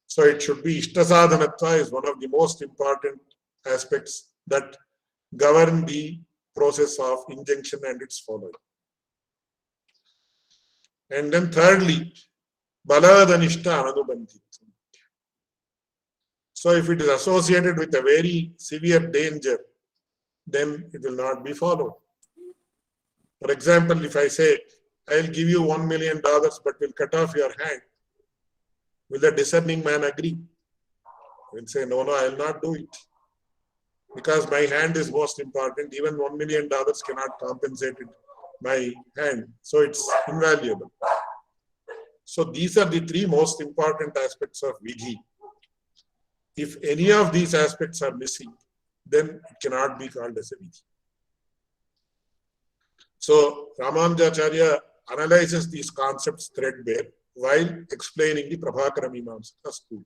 So it should be Ishta Sadhanatva is one of the most important aspects that govern the process of injunction and its following. And then thirdly, Baladanishta Ananubandhitvam. So if it is associated with a very severe danger, then it will not be followed. For example, if I say, I will give you $1 million but will cut off your hand, will the discerning man agree? He will say, no, I will not do it. Because my hand is most important. Even $1 million cannot compensate my hand. So it's invaluable. So these are the three most important aspects of Vidhi. If any of these aspects are missing, then it cannot be called as a Vidhi. So Ramanujacharya analyzes these concepts threadbare while explaining the Prabhakara Mīmāmsaka school.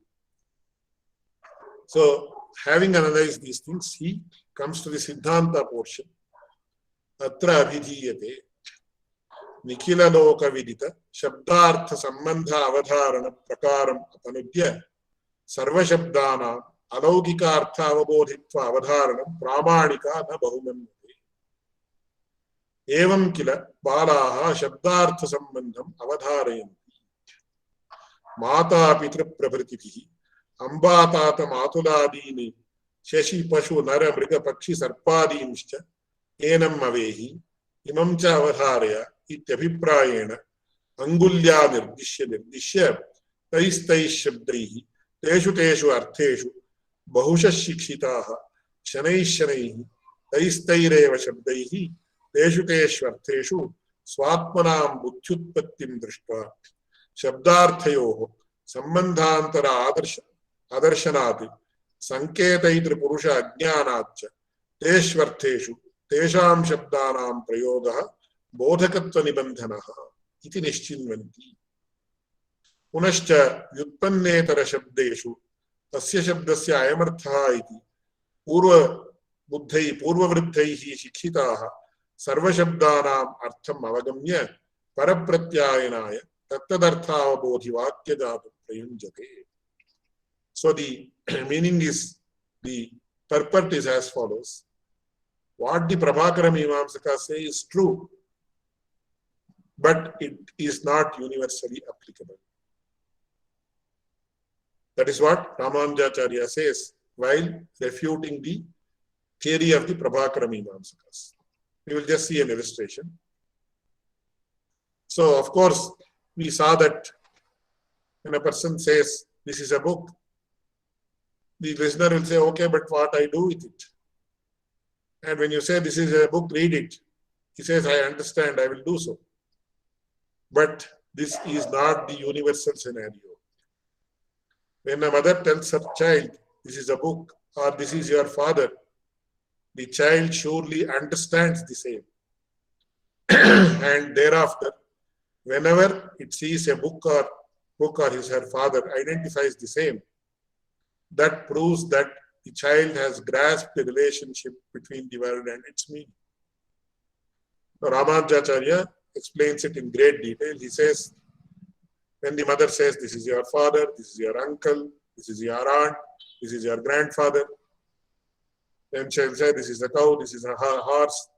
So having analyzed these things, he comes to the Siddhanta portion. Atra abhidhiyate Nikhila loka vidita Shabdartha Sambandha Avadharana Prakaram Apanudya Sarva Shabdana Alaukika Artha Avabodhitva Avadharanam Pramanika na Bahumanyate. Evam kila Balaha Shabdartha Sambandham Avadharayanti Mata Pitra Prabhritihi Ambatata Matuladini Shashi Pashu Nara Mriga Pakshi Sarpadinshcha Enam Avehi Imam Cha Avadharaya Ityabhiprayena Angulya Nirdishya Taistaish Shabdaihi Teshu Teshu Artheshu Bahusha Shikshitaha Shanaihi Taistaireva Shabdaihi Teshu Teshu Artheshu Swatmanam Buddhyutpattim Drishpa Shabdarthayoho Sambandhantara Adarshanaati Sanketaitra Purusha Ajnanacha Teshvartheshu Tesham Shabdanam Prayogaha Bodhakatva Nibandhanaha Iti Nishchinvanti Punascha Vyutpannetara Shabdeshu Tasya Shabdasya Ayamartha Iti Purva buddhai purvavriddhaihi shikhitaha sarvashabdanam artham avagamya parapratyāyanāya tattadarthāvabodhi vakyajātam prayunjate. So the meaning is, the purport is as follows. What the Prabhakara Mīmāmsakas say is true, but it is not universally applicable. That is what Ramanujacharya says while refuting the theory of the Prabhakara Mīmāmsakas. We will just see an illustration. So, of course, we saw that when a person says, this is a book, the listener will say, okay, but what I do with it? And when you say, this is a book, read it. He says, I understand, I will do so. But this is not the universal scenario. When a mother tells her child, this is a book, or this is your father, the child surely understands the same. And thereafter, whenever it sees a book or his her father identifies the same, that proves that the child has grasped the relationship between the word and its meaning. So Ramanujacharya explains it in great detail. He says, when the mother says, this is your father, this is your uncle, this is your aunt, this is your grandfather, then she'll say, this is a cow, this is a horse.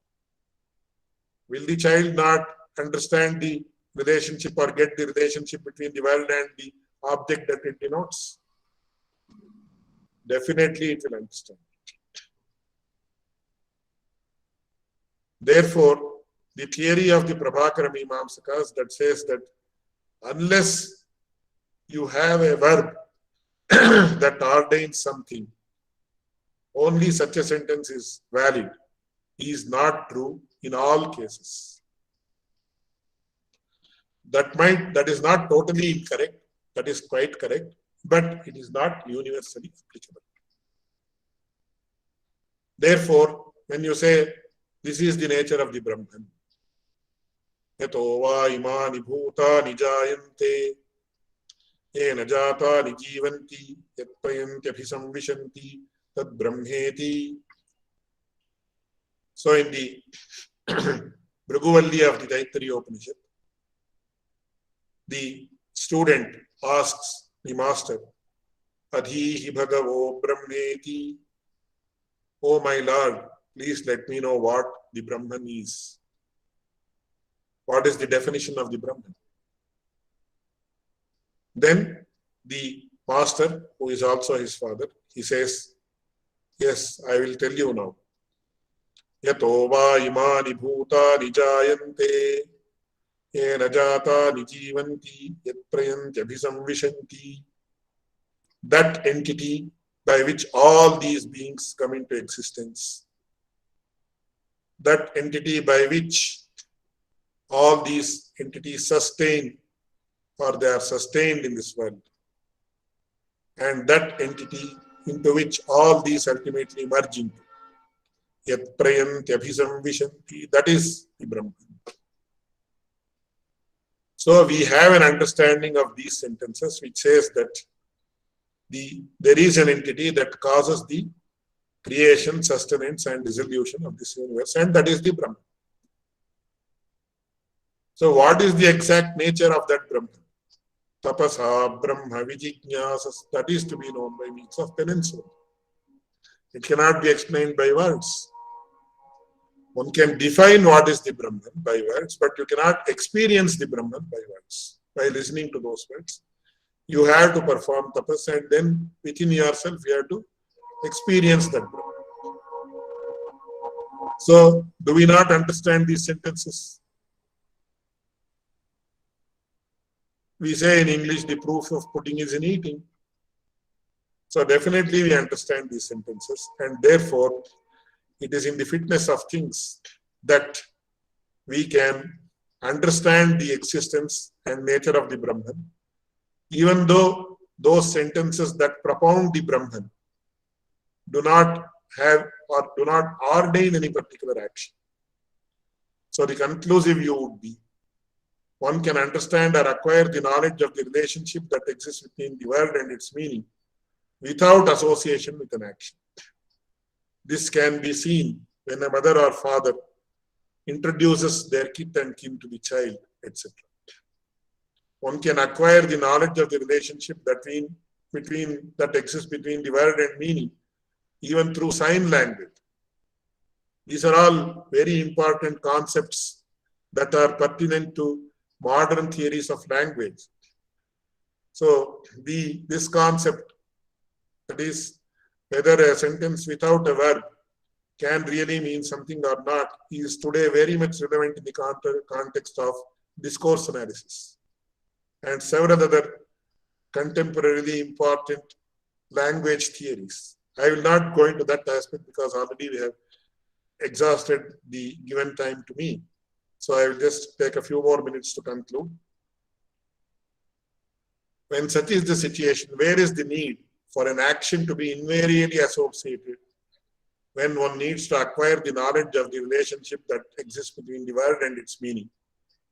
Will the child not understand the relationship or get the relationship between the world and the object that it denotes? Definitely it will understand. Therefore, the theory of the Prabhakara Mīmāmsakas that says that unless you have a verb that ordains something, only such a sentence is valid, is not true in all cases. That is not totally incorrect, that is quite correct, but it is not universally applicable. Therefore, when you say, this is the nature of the Brahman, yato va imani bhutani jayante yena jatani jivanti yat prayantyabhisamvishanti tad brahmeti. So in the Bhrigu of the Taittiriya Upanishad, the student asks the master, Adhihi bhagavo brahmeti, oh my Lord, please let me know what the Brahman is. What is the definition of the Brahman? Then the master, who is also his father, he says, yes, I will tell you now. Yato va imani bhutani jayante yena jatani jivanti yat prayantyabhisamvishanti. That entity by which all these beings come into existence, that entity by which all these entities sustain, or they are sustained in this world, and that entity into which all these ultimately merge into, yat prayantyabhisamvishanti, that is the Brahman. So we have an understanding of these sentences which says that there is an entity that causes the creation, sustenance and dissolution of this universe, and that is the Brahman. So what is the exact nature of that Brahman? Tapasa Brahma Vijijnāsas, that is to be known by means of penance. It cannot be explained by words. One can define what is the Brahman by words, but you cannot experience the Brahman by words, by listening to those words. You have to perform tapas, and then within yourself you have to experience that Brahman. So, do we not understand these sentences? We say in English, the proof of pudding is in eating. So definitely we understand these sentences, and therefore it is in the fitness of things that we can understand the existence and nature of the Brahman, even though those sentences that propound the Brahman do not have or do not ordain any particular action. So the conclusive view would be, one can understand or acquire the knowledge of the relationship that exists between the world and its meaning without association with an action. This can be seen when a mother or father introduces their kith and kin to the child, etc. One can acquire the knowledge of the relationship that exists between the word and meaning, even through sign language. These are all very important concepts that are pertinent to modern theories of language. So this concept, that is, whether a sentence without a verb can really mean something or not, is today very much relevant in the context of discourse analysis and several other contemporarily important language theories. I will not go into that aspect because already we have exhausted the given time to me. So I will just take a few more minutes to conclude. When such is the situation, where is the need for an action to be invariably associated when one needs to acquire the knowledge of the relationship that exists between the word and its meaning,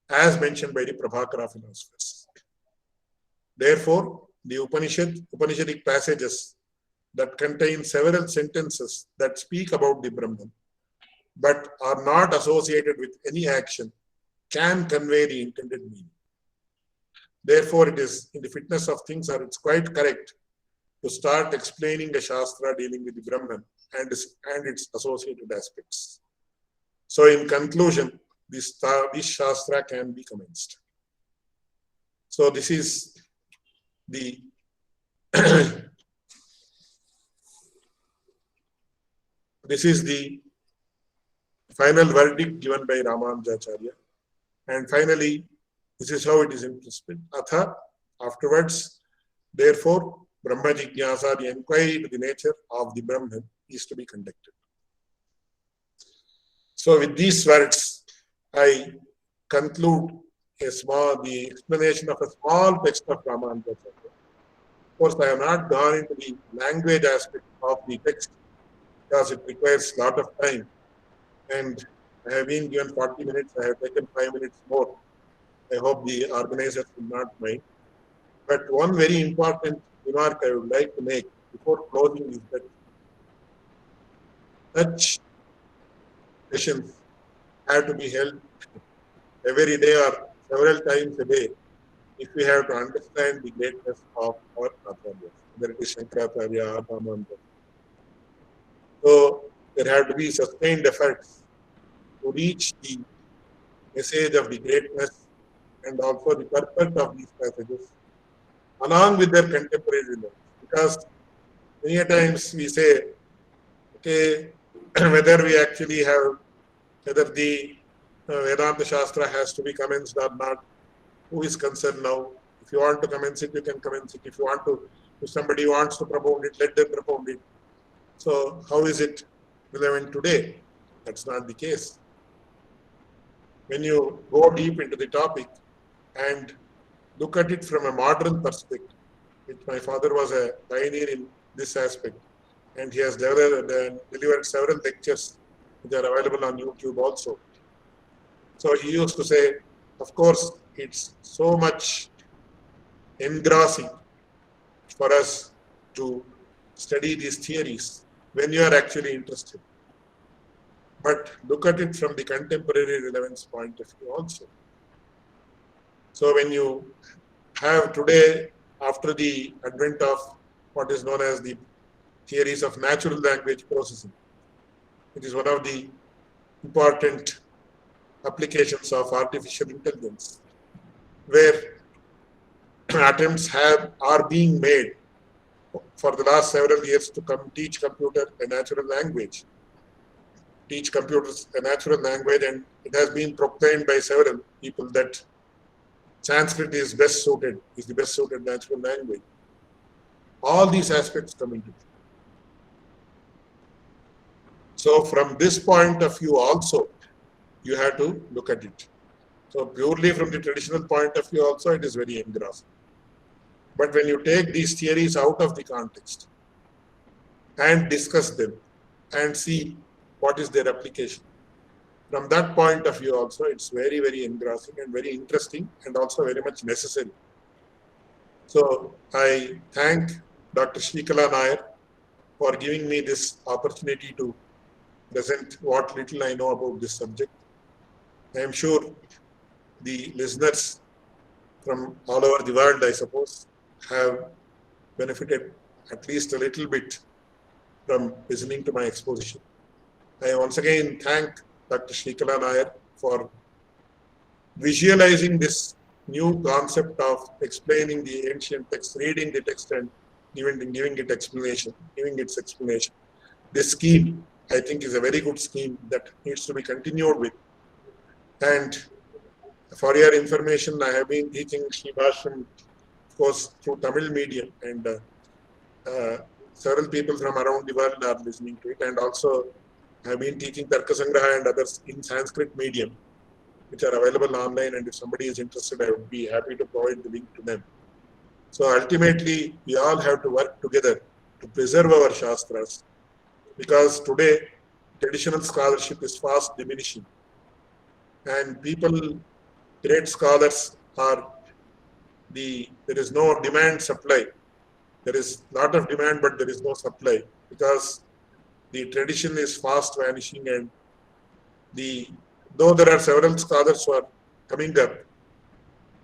as mentioned by the Prabhakara philosophers? Therefore, the Upanishadic passages that contain several sentences that speak about the Brahman, but are not associated with any action, can convey the intended meaning. Therefore, it is in the fitness of things, or it's quite correct to start explaining a Shastra dealing with the Brahman and its associated aspects. So in conclusion, this Shastra can be commenced. So this is the this is the final verdict given by Ramanujacharya. And finally, this is how it is interpreted. Atha, afterwards, therefore, Brahma Jijnāsa, the inquiry into the nature of the Brahman, is to be conducted. So with these words, I conclude the explanation of a small text of Ramanujacharya. Of course, I have not gone into the language aspect of the text because it requires a lot of time. And I have been given 40 minutes, I have taken 5 minutes more. I hope the organizers will not mind. But one very important remark I would like to make before closing is that such sessions have to be held every day or several times a day if we have to understand the greatness of our Acharyas, whether it is Shankaracharya or Ramanujacharya. So there have to be sustained efforts to reach the message of the greatness and also the purpose of these passages, along with their contemporary relevance. Because many times we say, okay, whether we actually have, whether the Vedanta Shastra has to be commenced or not, who is concerned now? If you want to commence it, you can commence it. If somebody wants to propound it, let them propound it. So how is it relevant today? That's not the case. When you go deep into the topic and look at it from a modern perspective, which my father was a pioneer in this aspect, and he has delivered several lectures which are available on YouTube also. So he used to say, of course, it's so much engrossing for us to study these theories when you are actually interested. But look at it from the contemporary relevance point of view also. So when you have today, after the advent of what is known as the theories of natural language processing, it is one of the important applications of artificial intelligence, where attempts are being made for the last several years to teach computer a natural language. Teach computers a natural language, and it has been proclaimed by several people that Sanskrit is the best suited natural language. All these aspects come into it. So from this point of view also, you have to look at it. So purely from the traditional point of view also, it is very engrossing. But when you take these theories out of the context and discuss them and see what is their application, from that point of view also, it's very, very engrossing and very interesting and also very much necessary. So I thank Dr. Śrīkala Nair for giving me this opportunity to present what little I know about this subject. I am sure the listeners from all over the world, I suppose, have benefited at least a little bit from listening to my exposition. I once again thank Dr. Śrībhāṣyam Nyaya for visualizing this new concept of explaining the ancient text, reading the text and giving its explanation. This scheme, I think, is a very good scheme that needs to be continued with. And for your information, I have been teaching Śrībhāṣyam, of course, through Tamil medium, and several people from around the world are listening to it. And also, I have been teaching Tarkasangraha and others in Sanskrit medium, which are available online. And if somebody is interested, I would be happy to provide the link to them. So ultimately, we all have to work together to preserve our Shastras, because today, traditional scholarship is fast diminishing. And people, great scholars are there is no demand supply. There is a lot of demand, but there is no supply, because the tradition is fast vanishing, and though there are several scholars who are coming up,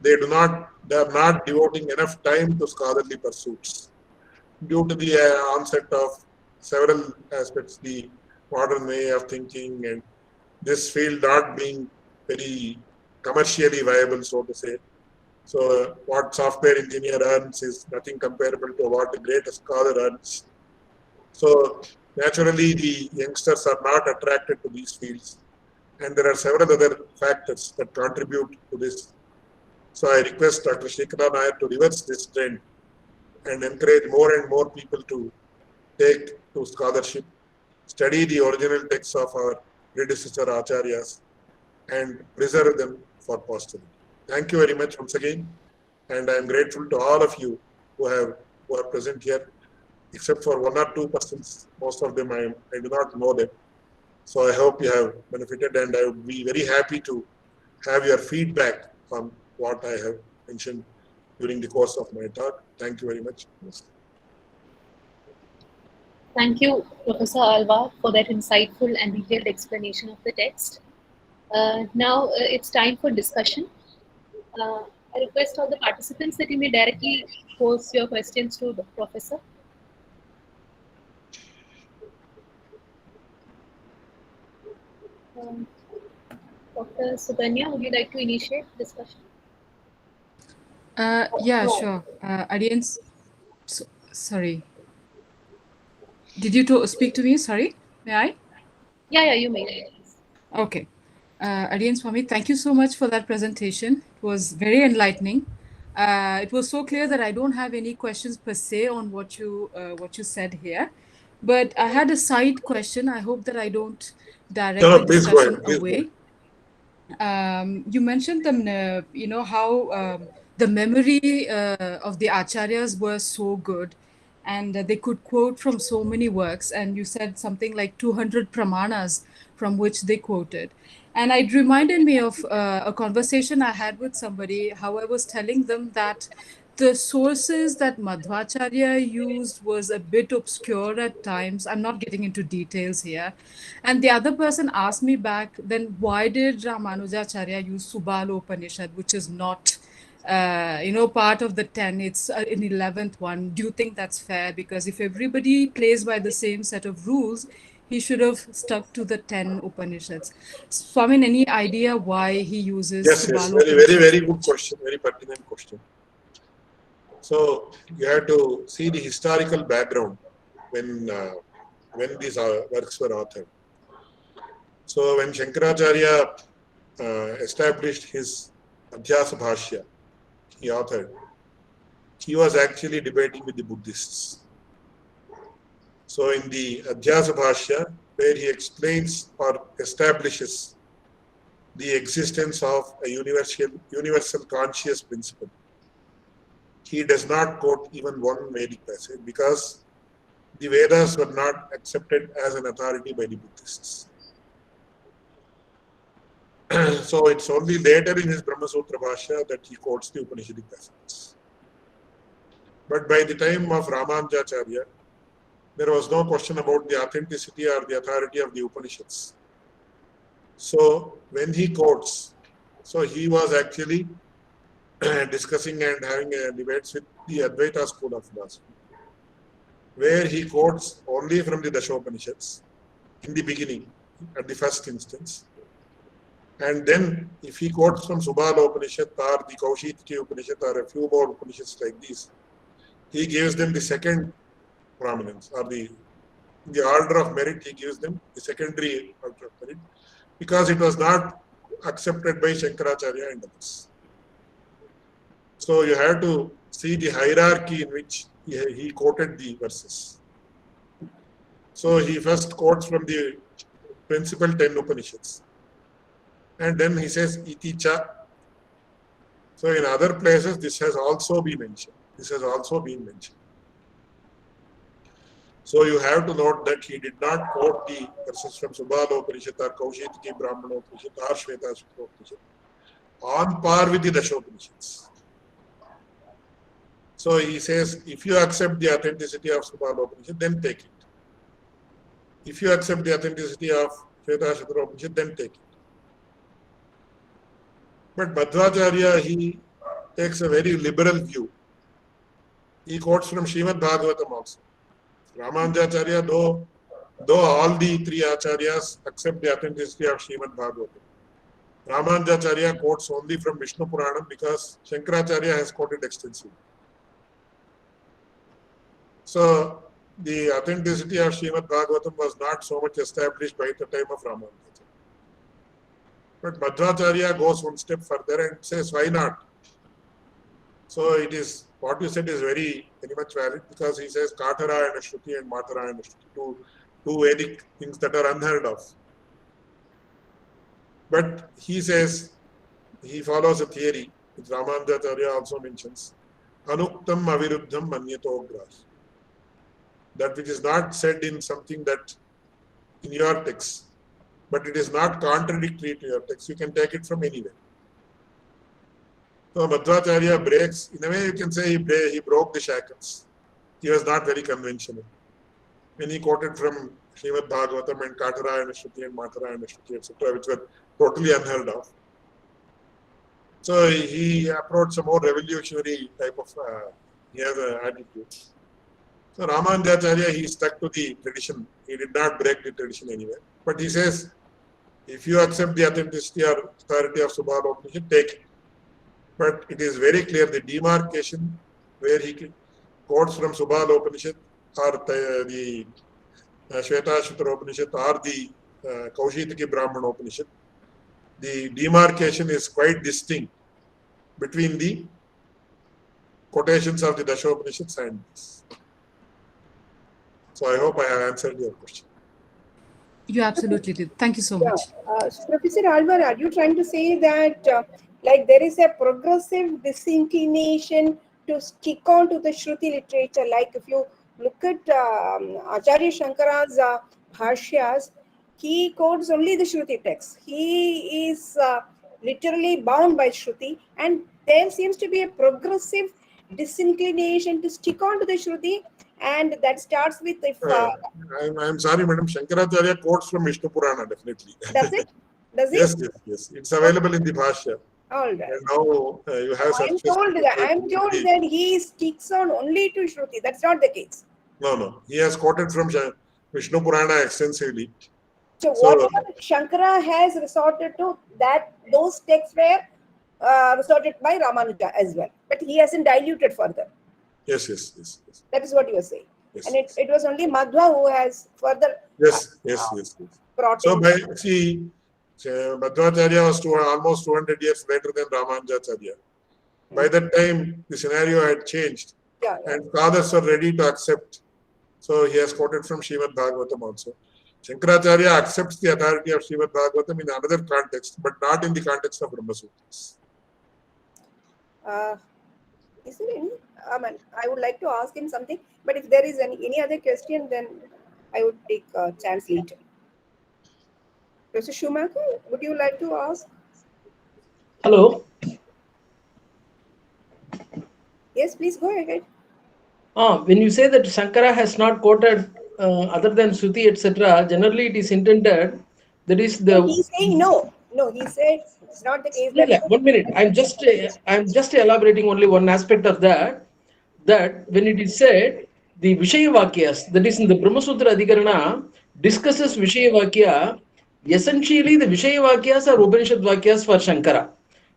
they are not devoting enough time to scholarly pursuits due to the onset of several aspects, the modern way of thinking, and this field not being very commercially viable, so to say. So what software engineer earns is nothing comparable to what a great scholar earns. So naturally, the youngsters are not attracted to these fields. And there are several other factors that contribute to this. So I request Dr. Śrībhāṣyam Nyaya to reverse this trend and encourage more and more people to take to scholarship, study the original texts of our predecessor Acharyas, and preserve them for posterity. Thank you very much once again, and I am grateful to all of you who are present here, except for one or two persons. Most of them I do not know them. So I hope you have benefited, and I would be very happy to have your feedback on what I have mentioned during the course of my talk. Thank you very much. Thank you, Professor Alwar, for that insightful and detailed explanation of the text. Now it's time for discussion. I request all the participants that you may directly pose your questions to the professor. Dr. Suganya, would you like to initiate discussion? Yeah, sure. Audience, sorry. Did you speak to me? Sorry, may I? Yeah, you may. Okay. Audience, for me, thank you so much for that presentation. It was very enlightening. It was so clear that I don't have any questions per se on what you said here, but I had a side question. I hope that I don't direct the discussion away. You mentioned how the memory of the acharyas was so good, and they could quote from so many works, and you said something like 200 pramanas from which they quoted. And it reminded me of a conversation I had with somebody, how I was telling them that the sources that Madhvacharya used was a bit obscure at times. I'm not getting into details here. And the other person asked me back, then why did Ramanujacharya use Subala Upanishad, which is not part of the 10, it's an 11th one. Do you think that's fair? Because if everybody plays by the same set of rules, he should have stuck to the 10 Upanishads. So, I mean, any idea why he uses Subala Upanishad? Yes, very good question, very pertinent question. So you have to see the historical background when these works were authored. So when Shankaracharya established his Śrībhāṣyam, he authored, he was actually debating with the Buddhists. So in the Śrībhāṣyam, where he explains or establishes the existence of a universal conscious principle, he does not quote even one Vedic passage, because the Vedas were not accepted as an authority by the Buddhists. So it's only later in his Brahma Sutra Bhashya that he quotes the Upanishadic passages. But by the time of Ramanujacharya, there was no question about the authenticity or the authority of the Upanishads. So when he quotes, so he was actually discussing and having debates with the Advaita school of philosophy, where he quotes only from the Dashopanishads in the beginning, at the first instance. And then if he quotes from Subala Upanishad or the Kaushitiki Upanishad or a few more Upanishads like these, he gives them the second prominence, or in the order of merit, he gives them the secondary order of merit, because it was not accepted by Shankaracharya and others. So you have to see the hierarchy in which he quoted the verses. So he first quotes from the principal 10 Upanishads. And then he says, Iti cha. So in other places, this has also been mentioned. So you have to note that he did not quote the verses from Subala Upanishad or Kaushitiki Brahmana Upanishad or Śrībhāṣyam Upanishad on par with the Dashopanishads. So he says, if you accept the authenticity of Subala Upanishad, then take it. If you accept the authenticity of Śrībhāṣyam Upanishad, then take it. But Madhvacharya, he takes a very liberal view. He quotes from Srimad Bhagavatam also. Ramanujacharya, though all the three acharyas accept the authenticity of Srimad Bhagavatam, Ramanujacharya quotes only from Vishnu Puranam because Shankaracharya has quoted extensively. So the authenticity of Srimad Bhagavatam was not so much established by the time of Ramanujacharya. But Madhvacharya goes one step further and says, why not? So it is, what you said is very much valid, because he says Katara and Shruti and Matara and Shruti, two Vedic things that are unheard of. But he says, he follows a theory, which Ramanujacharya also mentions, Anuktam Aviruddham Manyato Grahi. That which is not said in something that in your text, but it is not contradictory to your text. You can take it from anywhere. So Madhvacharya breaks, in a way you can say he broke the shackles. He was not very conventional. When he quoted from Srimad Bhagavatam and Katara and Shruti and Matara and Shruti, etc., which were totally unheard of. So he approached a more revolutionary type of attitude. So Ramanujacharya, he stuck to the tradition. He did not break the tradition anywhere. But he says, if you accept the authenticity or authority of Subala Upanishad, take it. But it is very clear the demarcation where he quotes from Subala Upanishad or the Śrībhāṣyam Upanishad or the Kaushitiki Brahmana Upanishad, the demarcation is quite distinct between the quotations of the Dashopanishads and this. So I hope I have answered your question. You absolutely did. Thank you so much. Professor Alwar, are you trying to say that like there is a progressive disinclination to stick on to the Shruti literature? Like if you look at Acharya Shankara's Bhashyas, he quotes only the Shruti text. He is literally bound by Shruti, and there seems to be a progressive disinclination to stick on to the Shruti, and that starts with if I'm sorry, madam. Shankaracharya quotes from Vishnu Purana, definitely. Does it? Does it? Yes. It's available in the Bhashya. All right. And now you have I'm told that he sticks on only to Shruti. That's not the case. No. He has quoted from Vishnu Purana extensively. So whatever Shankara has resorted to, those texts were resorted by Ramanuja as well. But he hasn't diluted further. Yes. That is what you are saying. Yes, and it was only Madhva who has further Yes. brought So in. Madhvacharya was almost 200 years later than Ramanujacharya. By that time, the scenario had changed. Yeah. And fathers were ready to accept. So he has quoted from Srimad Bhagavatam also. Shankaracharya accepts the authority of Srimad Bhagavatam in another context, but not in the context of Brahma Sutras. Is there any? I would like to ask him something, but if there is any other question, then I would take a chance later. Professor Schumacher, would you like to ask? Hello. Yes, please go ahead. When you say that Shankara has not quoted other than Shruti, etc., generally it is intended that is the. No, he's saying no. No, he said it's not the case that. 1 minute. I'm just elaborating only one aspect of that. That when it is said the Vishaya Vakyas, that is in the Brahma Sutra Adhikarana, discusses Vishaya Vakya. Essentially, the Vishaya Vakyas are Upanishad Vakyas for Shankara.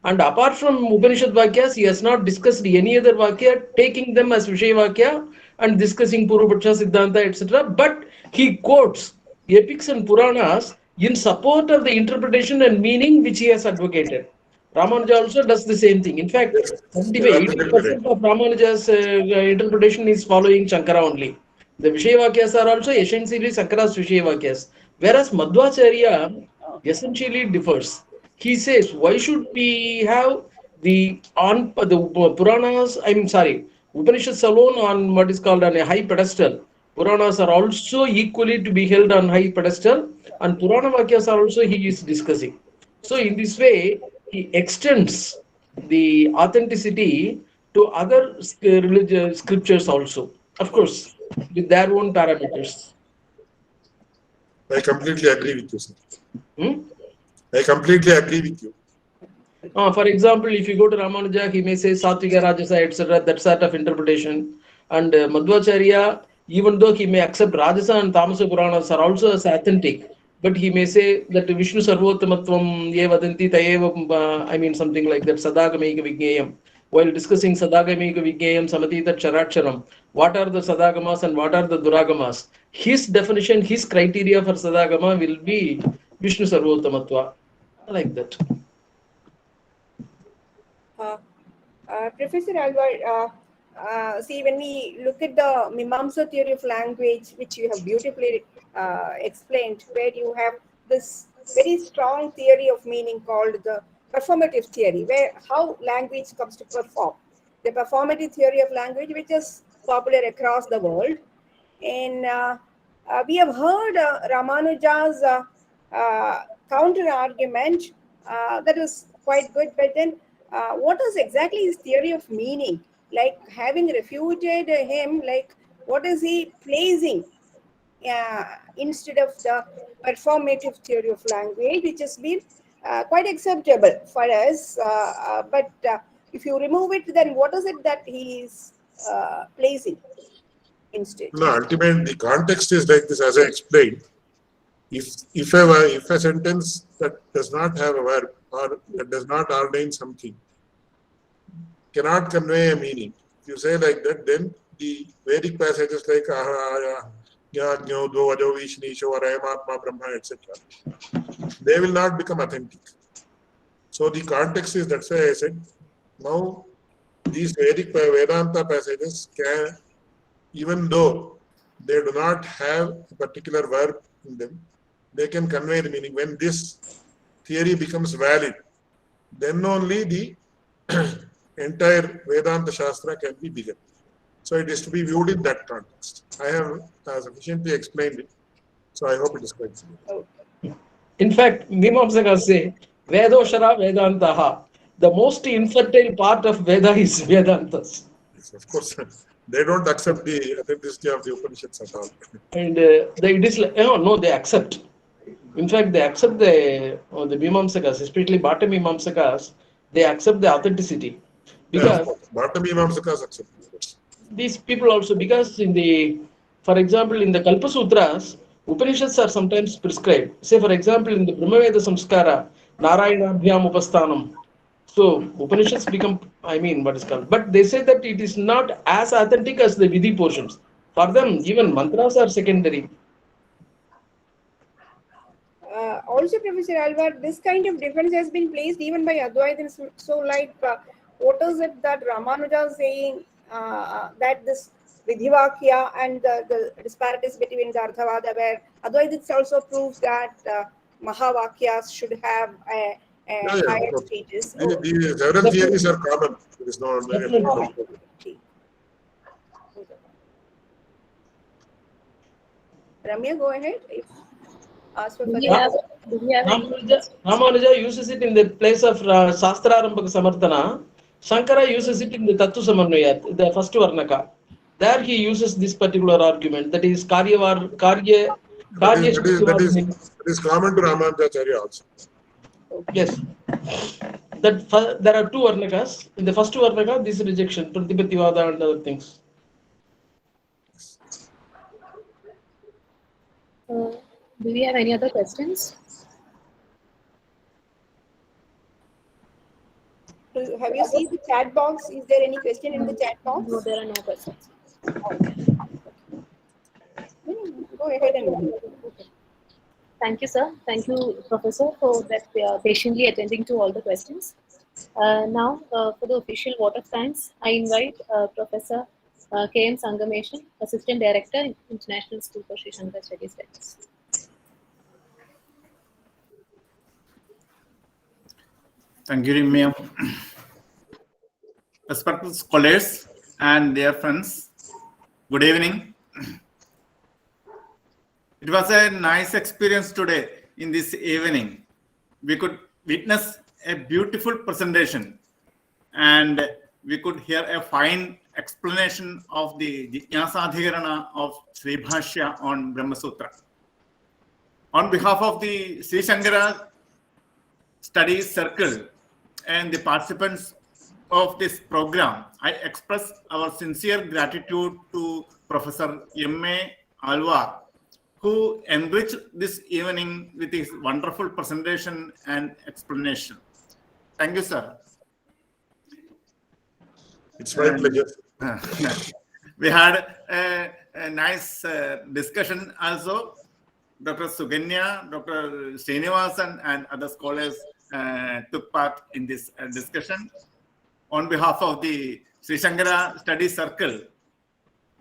And apart from Upanishad Vakyas, he has not discussed any other Vakya, taking them as Vishaya Vakya and discussing Purvapaksha, Siddhanta, etc. But he quotes epics and Puranas in support of the interpretation and meaning which he has advocated. Ramanuja also does the same thing. In fact, 75-80% of Ramanuja's interpretation is following Shankara only. The Vishaya Vakyas are also essentially Shankara's Vishaya Vakyas. Whereas Madhvacharya essentially differs. He says, why should we have the Puranas, Upanishads alone on what is called on a high pedestal. Puranas are also equally to be held on high pedestal, and Purana Vakyas are also he is discussing. So in this way, he extends the authenticity to other religious scriptures also, of course, with their own parameters. I completely agree with you, sir. I completely agree with you. For example, if you go to Ramanuja, he may say Satvika, Rajasa, etc., that sort of interpretation. And Madhvacharya, even though he may accept Rajasa and Tamasa Puranas are also as authentic, but he may say that Vishnu Sarvottamatvam ye vadanti tayeva, something like that, Sadagameika Vignyayam. While discussing Sadagameika Vignyayam Samatita Charaksharam, what are the Sadagamas and what are the Duragamas? His definition, his criteria for Sadagama will be Vishnu Sarvottamatva. Like that. Professor Alwar, see, when we look at the Mimamsa theory of language, which you have beautifully explained, where you have this very strong theory of meaning called the performative theory, where how language comes to perform. The performative theory of language, which is popular across the world. And we have heard Ramanuja's counter argument that was quite good, but then what is exactly his theory of meaning? Like, having refuted him, like, what is he placing instead of the performative theory of language, which has been quite acceptable for us. But if you remove it, then what is it that he is placing instead? No, ultimately, the context is like this, as I explained. If a sentence that does not have a verb or that does not ordain something cannot convey a meaning. If you say like that, then the Vedic passages like etc., they will not become authentic. So the context is, that's why I said, now these Vedic Vedanta passages can, even though they do not have a particular verb in them, they can convey the meaning. When this theory becomes valid, then only the entire Vedanta Shastra can be begun. So it is to be viewed in that context. I have sufficiently explained it, so I hope it is quite clear. In fact, Mimamsakas say, Vedoshara Vedantaha. The most infertile part of Veda is Vedantas. Yes, of course, they don't accept the authenticity of the Upanishads at all. And it is like, no, they accept. In fact, they accept the Mimamsakas, especially Bhatta Mimamsakas, they accept the authenticity. Because Bhatta Mimamsakas accept. These people also, because for example, in the Kalpa Sutras, Upanishads are sometimes prescribed. Say, for example, in the Brahmaveda Samskara, Narayana-bhyam Upasthanam. So, Upanishads become, what is called. But they say that it is not as authentic as the Vidhi portions. For them, even mantras are secondary. Also, Professor Alwar, this kind of difference has been placed even by Advaitins. So, like, what is it that Ramanuja is saying that this Vidhivakya and the disparities between the Arthavada, where Advaitins also proves that Mahavakyas should have a higher status. The several theories are common. There is no problem. Ramya, go ahead. Ramanuja uses it in the place of Shastrarambhaka Samarthana. Shankara uses it in the Tattva Samarnayat, the first Varnaka. there he uses this particular argument, that is Karya that is common to Ramanujacharya also. Yes. There are two Varnakas. In the first Varnaka, this rejection, Pratipattivada and other things. Do we have any other questions? Have you seen the chat box? Is there any question in the chat box? No, there are no questions. Go ahead and Thank you, sir. Thank you, Professor, for that patiently attending to all the questions. Now, for the official vote of thanks, I invite Professor K.M. Sangameshan, Assistant Director, International School for Sri Shankara Studies. Thank you, ma'am. Respected scholars and dear friends, good evening. It was a nice experience today in this evening. We could witness a beautiful presentation and we could hear a fine explanation of the Jijnāsādhikaraṇa of Śrībhāṣyam on Brahma Sutra. On behalf of the Sri Shankara Studies Circle and the participants of this program, I express our sincere gratitude to Professor M.A. Alwar, who enriched this evening with his wonderful presentation and explanation. Thank you, sir. It's my pleasure. We had a nice discussion also. Dr. Suganya, Dr. Srinivasan, and other scholars took part in this discussion. On behalf of the Sri Shankara Studies Circle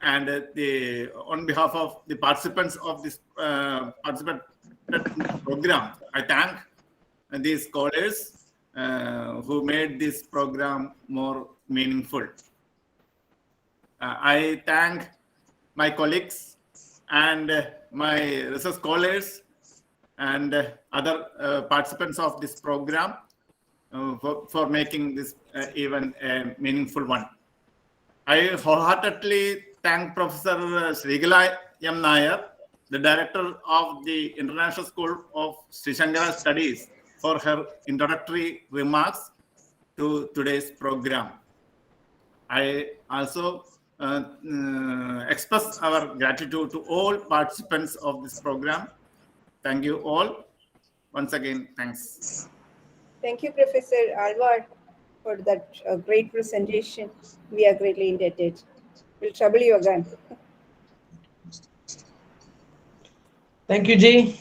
and on behalf of the participants of this program, I thank these scholars who made this program more meaningful. I thank my colleagues and my research scholars and other participants of this program for making this even a meaningful one. I wholeheartedly thank Professor Śrībhāṣyam Nyaya, the director of the International School of Sri Shankara Studies, for her introductory remarks to today's program. I also express our gratitude to all participants of this program. Thank you all. Once again, thanks. Thank you, Professor Alwar, for that great presentation. We are greatly indebted. We'll trouble you again. Thank you, Ji.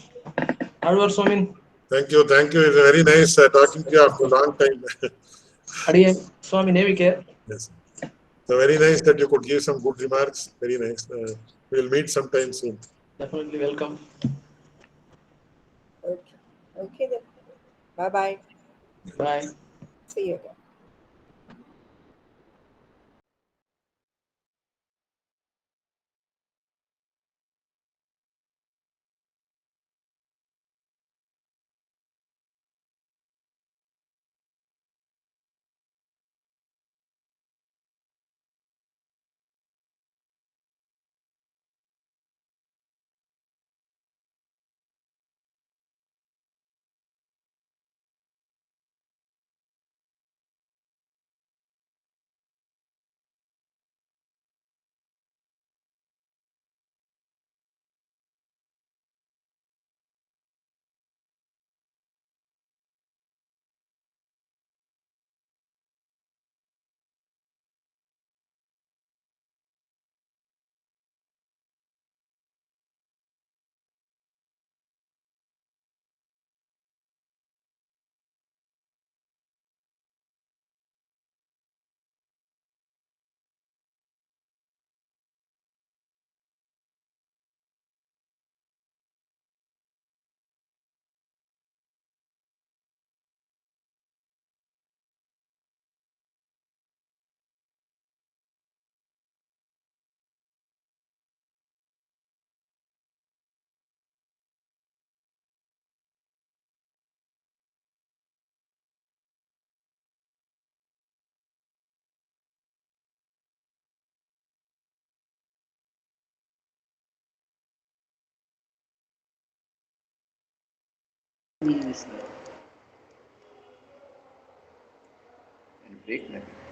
Alwar Swamin. Thank you. It's very nice talking to you after a long time. Adiye Swami Nevike. Yes. So very nice that you could give some good remarks. Very nice. We'll meet sometime soon. Definitely welcome. Okay then. Bye-bye. Bye. See you again. Please break that.